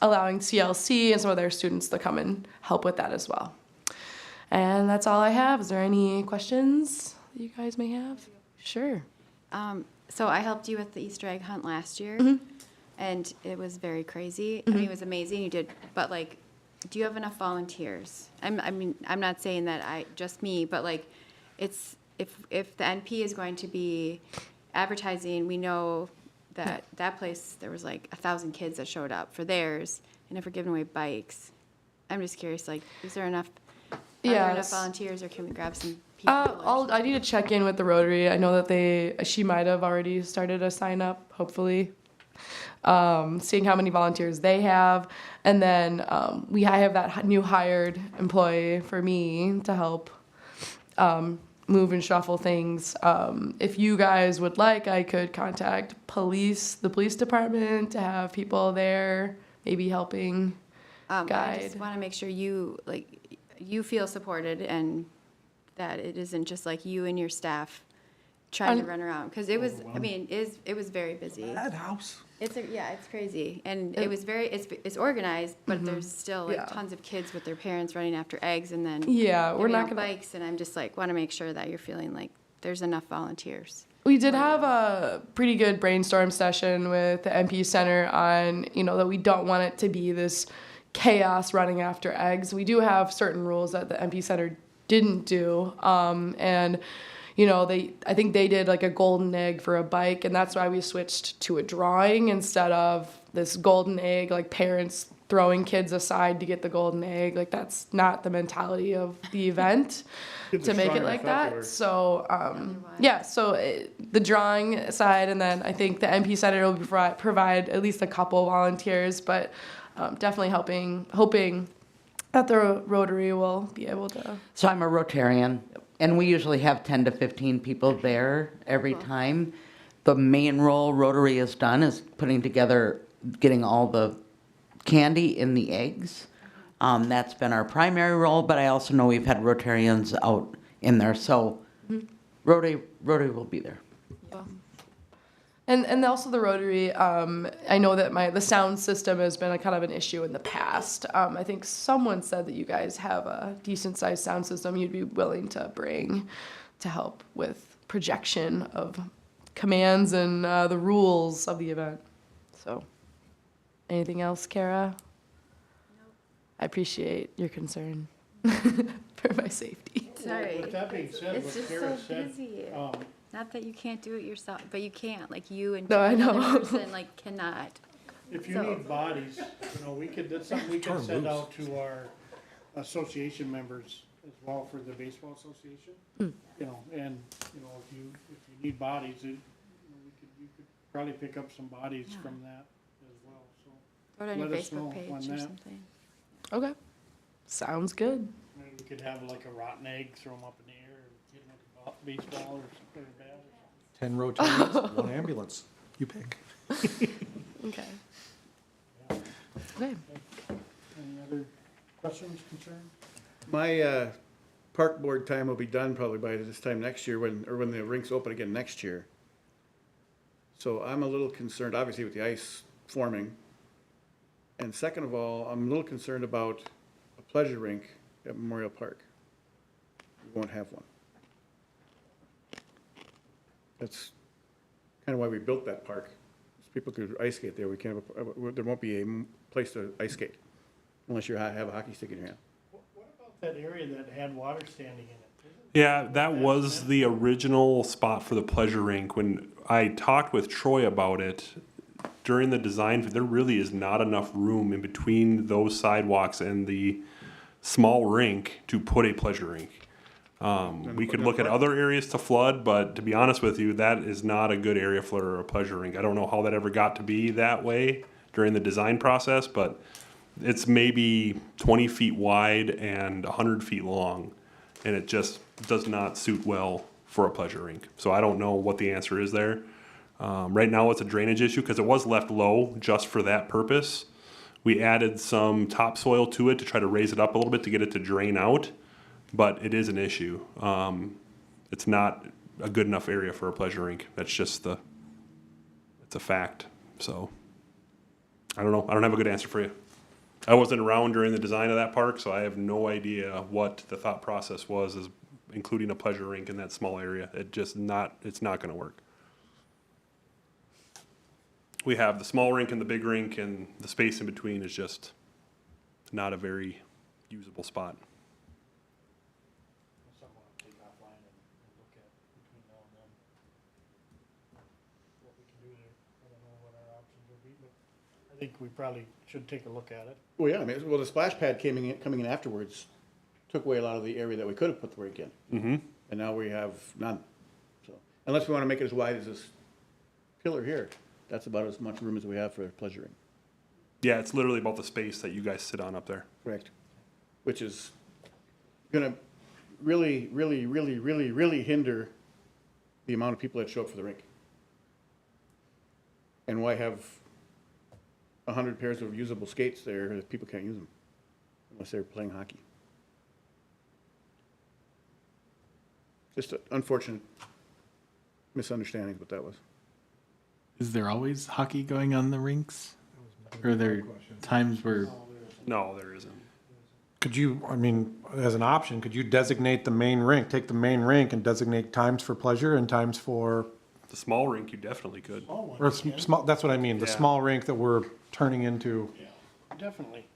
allowing CLC and some of their students to come and help with that as well. And that's all I have. Is there any questions that you guys may have? Sure. So I helped you with the Easter egg hunt last year, and it was very crazy. I mean, it was amazing. You did, but like, do you have enough volunteers? I mean, I'm not saying that just me, but like, it's, if the NP is going to be advertising, we know that that place, there was like 1,000 kids that showed up for theirs, and if we're giving away bikes, I'm just curious, like, is there enough, are there enough volunteers, or can we grab some people? I need to check in with the Rotary. I know that she might have already started a sign up, hopefully. Seeing how many volunteers they have. And then I have that new hired employee for me to help move and shuffle things. If you guys would like, I could contact the police department to have people there, maybe helping guide. I just want to make sure you feel supported and that it isn't just like you and your staff trying to run around, because it was, I mean, it was very busy. Madhouse. It's crazy, and it was it's organized, but there's still like tons of kids with their parents running after eggs, and then we're not gonna bikes, and I'm just like want to make sure that you're feeling like there's enough volunteers. We did have a pretty good brainstorm session with the MP Center on, that we don't want it to be this chaos running after eggs. We do have certain rules that the MP Center didn't do, and I think they did like a golden egg for a bike, and that's why we switched to a drawing instead of this golden egg, like parents throwing kids aside to get the golden egg. Like, that's not the mentality of the event to make it like that. So, the drawing side, and then I think the MP Center will provide at least a couple volunteers, but definitely hoping that the Rotary will be able to. So I'm a Rotarian. And we usually have 10 to 15 people there every time. The main role Rotary has done is putting together, getting all the candy in the eggs. That's been our primary role, but I also know we've had Rotarians out in there, so Rotary will be there. And also the Rotary, I know that the sound system has been a kind of an issue in the past. I think someone said that you guys have a decent-sized sound system you'd be willing to bring to help with projection of commands and the rules of the event. So, anything else, Kara? Nope. I appreciate your concern for my safety. Sorry. With that being said, It's what just Kara so said, busy. Not that you can't do it yourself, but you can't. Like, you and No, I another know. person cannot. if you need bodies, that's something we can send out to our association members as well for the baseball association. And if you need bodies, you could probably pick up some bodies from that as well, so. Put it on your Let us know Facebook page on or that. something. Okay. Sounds good. Maybe we could have like a rotten egg, throw them up in the air, and hit them with a baseball or something like that. 10 Rotarians, 1 ambulance. You pick. Okay. Okay. Any other questions, concerns? My park board time will be done probably by this time next year when the rinks open again next year. So I'm a little concerned, obviously, with the ice forming. And second of all, I'm a little concerned about a pleasure rink at Memorial Park. We won't have one. That's kind of why we built that park. So people could ice skate there. We can't. There won't be a place to ice skate, unless you have a hockey stick in your hand. What about that area that had water standing in it? Yeah, that was the original spot for the pleasure rink. When I talked with Troy about it, during the design, there really is not enough room in between those sidewalks and the small rink to put a pleasure rink. We could look at other areas to flood, but to be honest with you, that is not a good area for a pleasure rink. I don't know how that ever got to be that way during the design process, but it's maybe 20 feet wide and 100 feet long, and it just does not suit well for a pleasure rink. So I don't know what the answer is there. Right now it's a drainage issue because it was left low just for that purpose. We added some topsoil to it to try to raise it up a little bit to get it to drain out, but it is an issue. It's not a good enough area for a pleasure rink. That's just it's a fact. So I don't know. I don't have a good answer for you. I wasn't around during the design of that park, so I have no idea what the thought process was as including a pleasure rink in that small area. It's not going to work. We have the small rink and the big rink, and the space in between is just not a very usable spot. Something I'll take offline and look at between now and then. What we can do there. I don't know what our options will be, but I think we probably should take a look at it. Well, yeah, I mean, well, the splash pad coming in afterwards took away a lot of the area that we could have put the rink in. Mm-hmm. And now we have none. So, unless we want to make it as wide as this pillar here, that's about as much room as we have for pleasure rink. Yeah, it's literally about the space that you guys sit on up there. Correct. Which is gonna really, really, really, really, really hinder the amount of people that show up for the rink. And why have 100 pairs of usable skates there if people can't use them unless they're playing hockey? Just an unfortunate misunderstanding, what that was. Is there always hockey going on the rinks? Or are there times where, No, there isn't. Could you, I mean, as an option, could you designate the main rink, take the main rink and designate times for pleasure and times for, The small rink, you definitely could. Small one. or small, that's what I mean, the Yeah. small rink that we're turning into, Yeah, definitely.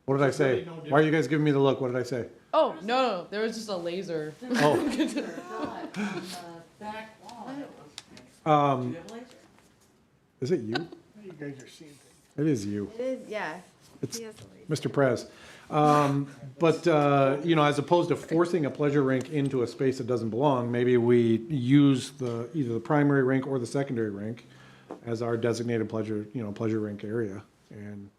what did I say? Really no Why are you guys giving me the look? What did I say? Oh, no, there was just a laser. Oh. Is it you? You guys are seeing things. It is you. It is, yeah. It's He has a Mr. Prez. But, you know, as opposed to forcing a pleasure rink into a space that doesn't belong, maybe we use either the primary rink or the secondary rink as our designated pleasure rink area. And,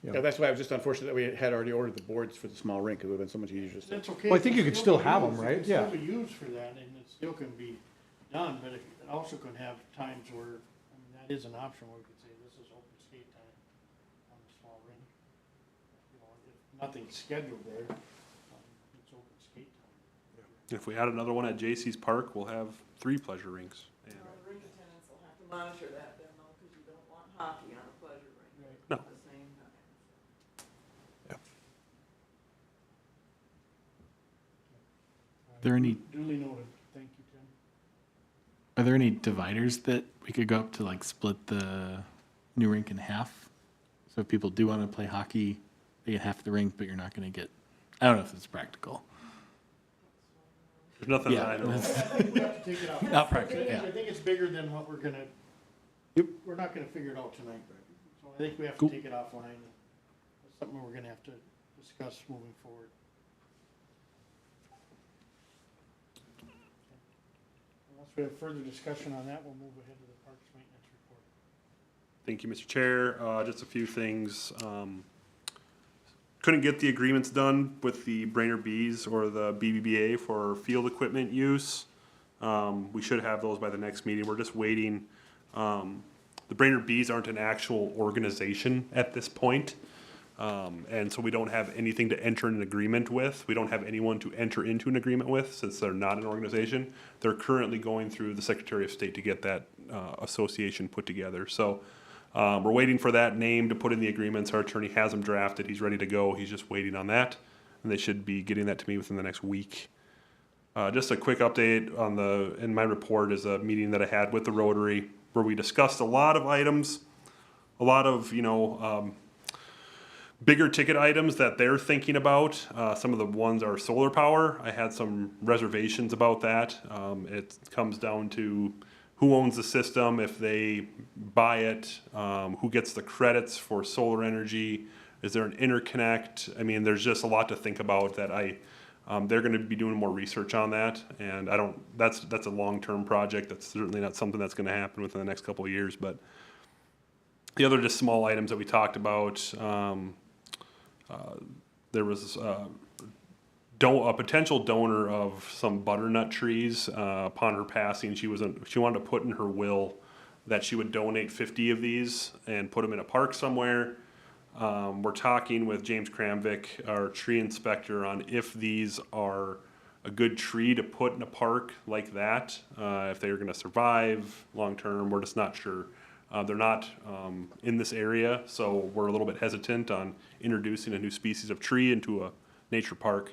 Yeah, that's why it was just unfortunate that we had already ordered the boards for the small rink. It would have been so much easier just to. That's okay. Well, I think you It could can still be have 'em, used. right? It Yeah. can still be used for that, and it still can be done, but it also can have times where, I mean, that is an option where we could say, this is open skate time on the small rink. You know, if nothing's scheduled there, it's open skate time. If we add another one at J.C.'s Park, we'll have 3 pleasure rinks. And Rink attendants will have to monitor that then though, because you don't want hockey on a pleasure rink No. at the same time. are there any, Duly noted. Thank you, Tim. are there any dividers that we could go up to like split the new rink in half? So if people do want to play hockey, they get half the rink, but you're not going to get, I don't know if it's practical. there's nothing that I Yeah. know of. I think we have to take it out. Not practical, yeah. I think it's bigger than what we're gonna, we're not gonna figure it out tonight. So I think we have to Cool. take it offline. It's something we're gonna have to discuss moving forward. Unless we have further discussion on that, we'll move ahead to the Parks Maintenance Report. Thank you, Mr. Chair. Just a few things. Couldn't get the agreements done with the Brainerd Bees or the BBBA for field equipment use. We should have those by the next meeting. We're just waiting. The Brainerd Bees aren't an actual organization at this point. And so we don't have anything to enter an agreement with. We don't have anyone to enter into an agreement with since they're not an organization. They're currently going through the Secretary of State to get that association put together. So we're waiting for that name to put in the agreements. Our attorney has them drafted. He's ready to go. He's just waiting on that. And they should be getting that to me within the next week. Just a quick update on in my report is a meeting that I had with the Rotary where we discussed a lot of items. a lot of, bigger ticket items that they're thinking about. Some of the ones are solar power. I had some reservations about that. It comes down to who owns the system, if they buy it, who gets the credits for solar energy, is there an interconnect? I mean, there's just a lot to think about that they're going to be doing more research on that, and that's a long-term project. That's certainly not something that's going to happen within the next couple of years, but the other just small items that we talked about, there was a potential donor of some butternut trees. Upon her passing, she wanted to put in her will that she would donate 50 of these and put them in a park somewhere. We're talking with James Kramvik, our tree inspector, on if these are a good tree to put in a park like that, if they're going to survive long term. We're just not sure. They're not in this area, so we're a little bit hesitant on introducing a new species of tree into a nature park.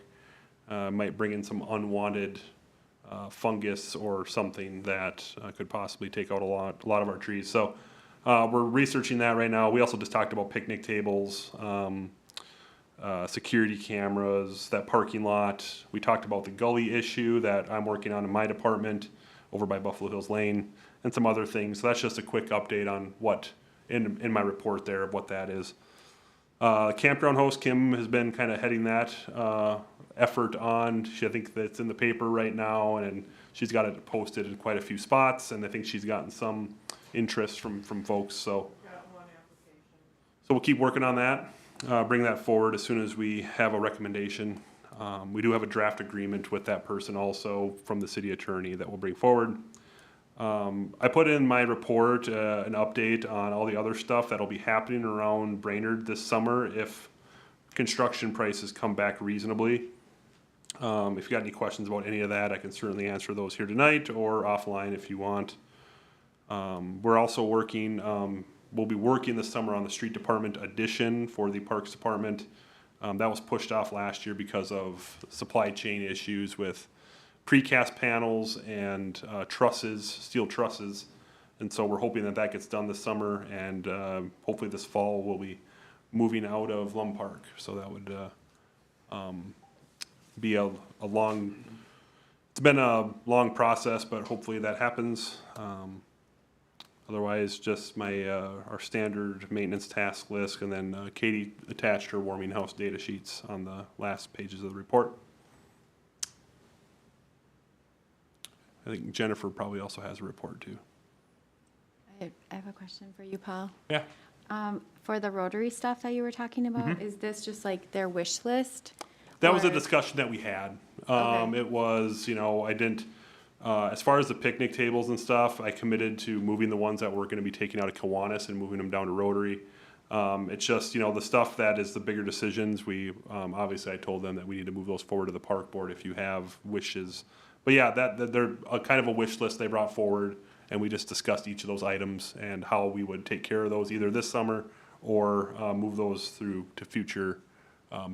Might bring in some unwanted fungus or something that could possibly take out a lot of our trees. So we're researching that right now. We also just talked about picnic tables, security cameras, that parking lot. We talked about the gully issue that I'm working on in my department over by Buffalo Hills Lane, and some other things. So that's just a quick update on what in my report there of what that is. Campground host Kim has been kind of heading that effort on. I think that's in the paper right now, and she's got it posted in quite a few spots, and I think she's gotten some interest from folks. So we'll keep working on that, bring that forward as soon as we have a recommendation. We do have a draft agreement with that person also from the city attorney that we'll bring forward. I put in my report an update on all the other stuff that'll be happening around Brainerd this summer if construction prices come back reasonably. If you got any questions about any of that, I can certainly answer those here tonight or offline if you want. We're also working, we'll be working this summer on the street department addition for the Parks Department. That was pushed off last year because of supply chain issues with precast panels and trusses, steel trusses. And so we're hoping that that gets done this summer, and hopefully this fall we'll be moving out of Lum Park. So that would be a long, it's been a long process, but hopefully that happens. Otherwise, just our standard maintenance task list, and then Katie attached her warming house data sheets on the last pages of the report. I think Jennifer probably also has a report too. I have a question for you, Paul. Yeah. For the Rotary stuff that you were talking about, is this just like their wish list? That was a Or- discussion that we had. Okay. It was, I didn't, as far as the picnic tables and stuff, I committed to moving the ones that were going to be taken out of Kiwanis and moving them down to Rotary. It's just, the stuff that is the bigger decisions, obviously I told them that we need to move those forward to the park board if you have wishes. But yeah, that they're a kind of a wish list they brought forward, and we just discussed each of those items and how we would take care of those either this summer or move those through to future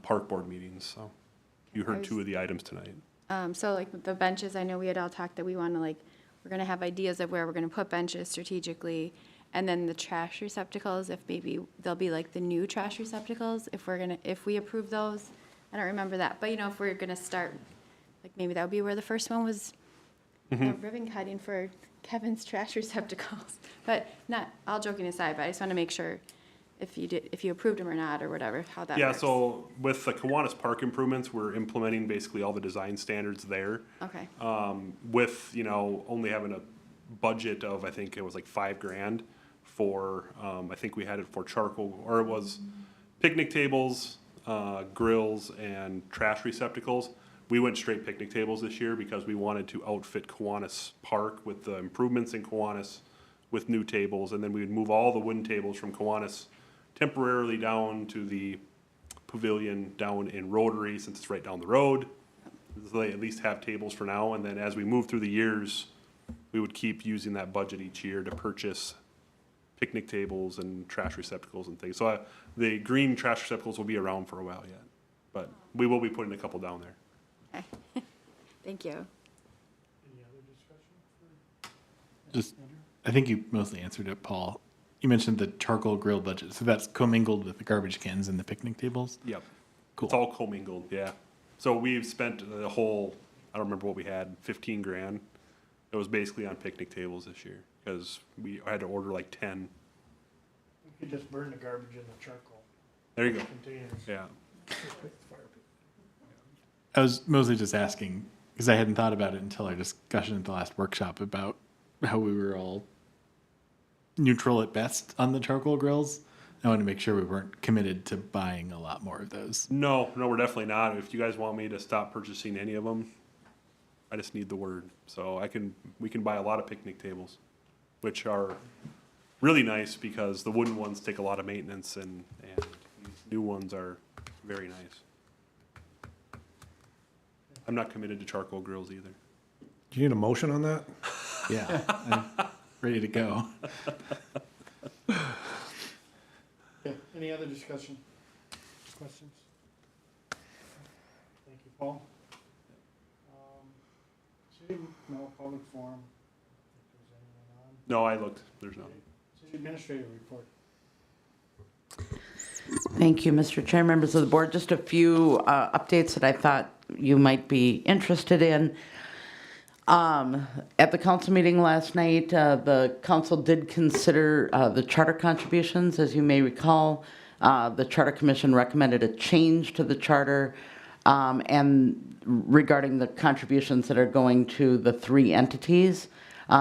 park board meetings. So you heard two of the items tonight. So like the benches, I know we had all talked that we want to we're going to have ideas of where we're going to put benches strategically. And then the trash receptacles, if maybe they'll be like the new trash receptacles, if we approve those. I don't remember that, but if we're going to start, maybe that would be where the first one was, ribbon cutting for Kevin's trash receptacles. But not, all joking aside, but I just want to make sure if you approved them or not or whatever, how that works. So with the Kiwanis Park improvements, we're implementing basically all the design standards there. Okay. With, only having a budget of, I think it was like $5,000 for, I think we had it for charcoal, or it was picnic tables, grills, and trash receptacles. We went straight picnic tables this year because we wanted to outfit Kiwanis Park with the improvements in Kiwanis with new tables, and then we would move all the wooden tables from Kiwanis temporarily down to the pavilion down in Rotary, since it's right down the road. So they at least have tables for now, and then as we move through the years, we would keep using that budget each year to purchase picnic tables and trash receptacles and things. So the green trash receptacles will be around for a while yet, but we will be putting a couple down there. Okay. Thank you. Just, I think you mostly answered it, Paul. you mentioned the charcoal grill budget, so that's commingled with the garbage cans and the picnic tables? Yep. Cool. It's all commingled, yeah. So we've spent the whole, I don't remember what we had, 15 grand. It was basically on picnic tables this year, because we had to order like 10. You could just burn the garbage in the charcoal There you go. containers. Yeah. I was mostly just asking, because I hadn't thought about it until our discussion at the last workshop about how we were all neutral at best on the charcoal grills. I wanted to make sure we weren't committed to buying a lot more of those. No, we're definitely not. If you guys want me to stop purchasing any of them, I just need the word. So we can buy a lot of picnic tables, which are really nice because the wooden ones take a lot of maintenance and these new ones are very nice. I'm not committed to charcoal grills either. Do you need a motion on that? Yeah, I'm ready to go. Okay, any other discussion? Questions? Thank you, Paul. City, no public forum. If there's anyone on. No, I looked. There's none. City administrator report. Thank you, Mr. Chair, members of the board. Just a few updates that I thought you might be interested in. At the council meeting last night, the council did consider the charter contributions. As you may recall, the Charter Commission recommended a change to the charter and regarding the contributions that are going to the 3 entities.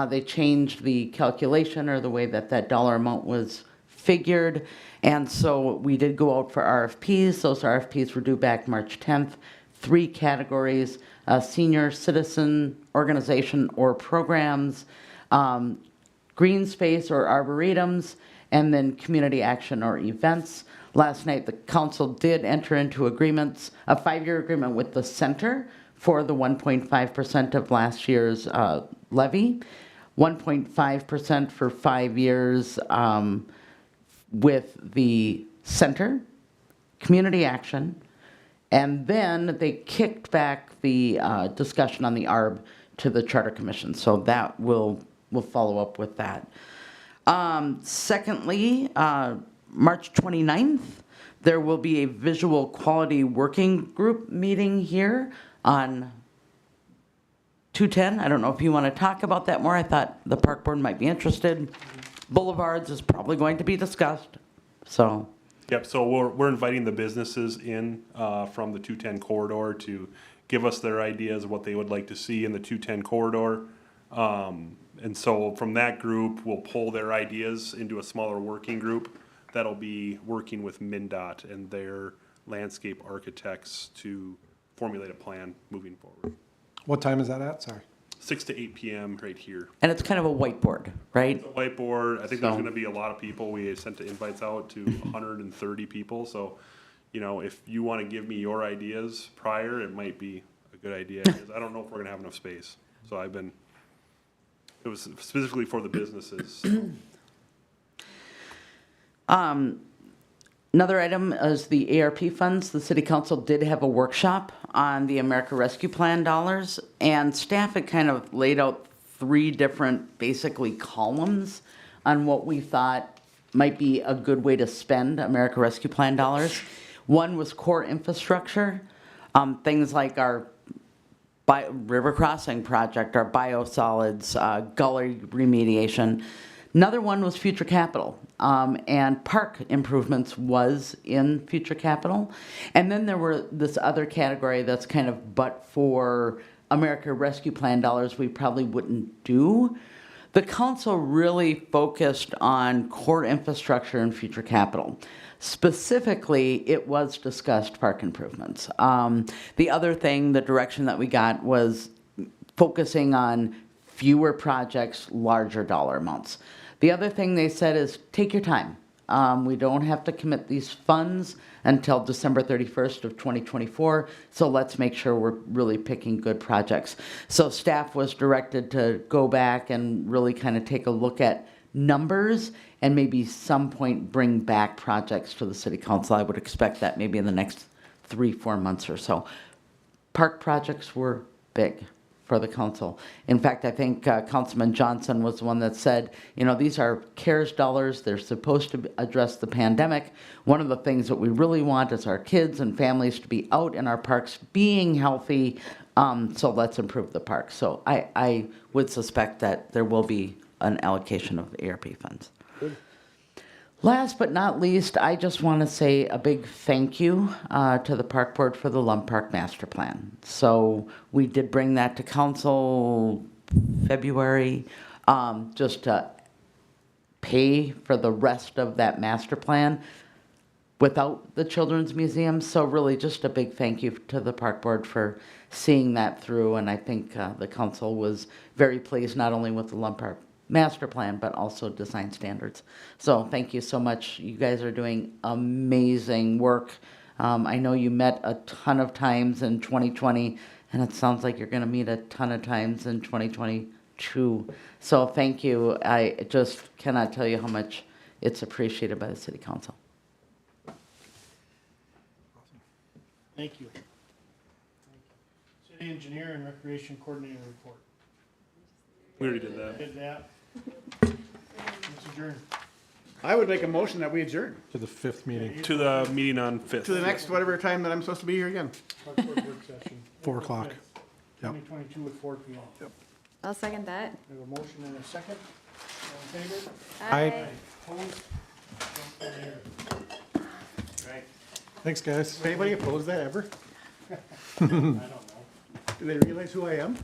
They changed the calculation or the way that that dollar amount was figured. And so we did go out for RFPs. Those RFPs were due back March 10th. 3 categories: senior citizen organization or programs, green space or arboretums, and then community action or events. Last night, the council did enter into agreements, a 5-year agreement with the center for the 1.5% of last year's levy, 1.5% for 5 years with the center, community action, and then they kicked back the discussion on the ARB to the Charter Commission. So that we'll follow up with that. Secondly, March 29th, there will be a visual quality working group meeting here on 210. I don't know if you want to talk about that more. I thought the park board might be interested. Boulevards is probably going to be discussed, so. Yep, so we're inviting the businesses in from the 210 corridor to give us their ideas of what they would like to see in the 210 corridor. And so from that group, we'll pull their ideas into a smaller working group that'll be working with MnDOT and their landscape architects to formulate a plan moving forward. What time is that at? Sorry. 6 to 8 p.m. right here. And it's kind of a whiteboard, right? The whiteboard, I think there's So- gonna be a lot of people. We sent the invites out to 130 people, so, you know, if you wanna give me your ideas prior, it might be a good idea, because I don't know if we're gonna have enough space. So it was specifically for the businesses. Another item is the ARP funds. The city council did have a workshop on the America Rescue Plan dollars, and staff had kind of laid out 3 different, basically, columns on what we thought might be a good way to spend America Rescue Plan dollars. One was core infrastructure, things like our river crossing project, our biosolids, gully remediation. Another one was future capital, and park improvements was in future capital. And then there were this other category that's kind of but for America Rescue Plan dollars we probably wouldn't do. The council really focused on core infrastructure and future capital. Specifically, it was discussed park improvements. The other thing, the direction that we got was focusing on fewer projects, larger dollar amounts. The other thing they said is take your time. We don't have to commit these funds until December 31st of 2024, so let's make sure we're really picking good projects. So staff was directed to go back and really kind of take a look at numbers and maybe some point bring back projects to the city council. I would expect that maybe in the next 3-4 months or so. Park projects were big. for the council. In fact, I think Councilman Johnson was the one that said, these are CARES dollars. They're supposed to address the pandemic. One of the things that we really want is our kids and families to be out in our parks being healthy. So let's improve the park. So I would suspect that there will be an allocation of ARP funds. Good. Last but not least, I just want to say a big thank you to the park board for the Lump Park Master Plan. So we did bring that to council February, just to pay for the rest of that master plan without the Children's Museum. So really just a big thank you to the park board for seeing that through. And I think the council was very pleased not only with the Lump Park Master Plan, but also design standards. So thank you so much. You guys are doing amazing work. I know you met a ton of times in 2020, and it sounds like you're going to meet a ton of times in 2022. So thank you. I just cannot tell you how much it's appreciated by the city council. Thank you. City engineer and recreation coordinator report. We already did that. Did that. Let's adjourn. I would make a motion that we adjourn To the 5th meeting, To the meeting on 5th. to the next whatever time that I'm supposed to be here again. Park board work session. 4 o'clock. Yep. 2022 at 4 p.m. I'll second that. We have a motion and a second. All in favor? Aye. Opposed? Don't carry. Right. Thanks, guys. Does anybody oppose that ever? I don't know. Do they realize who I am?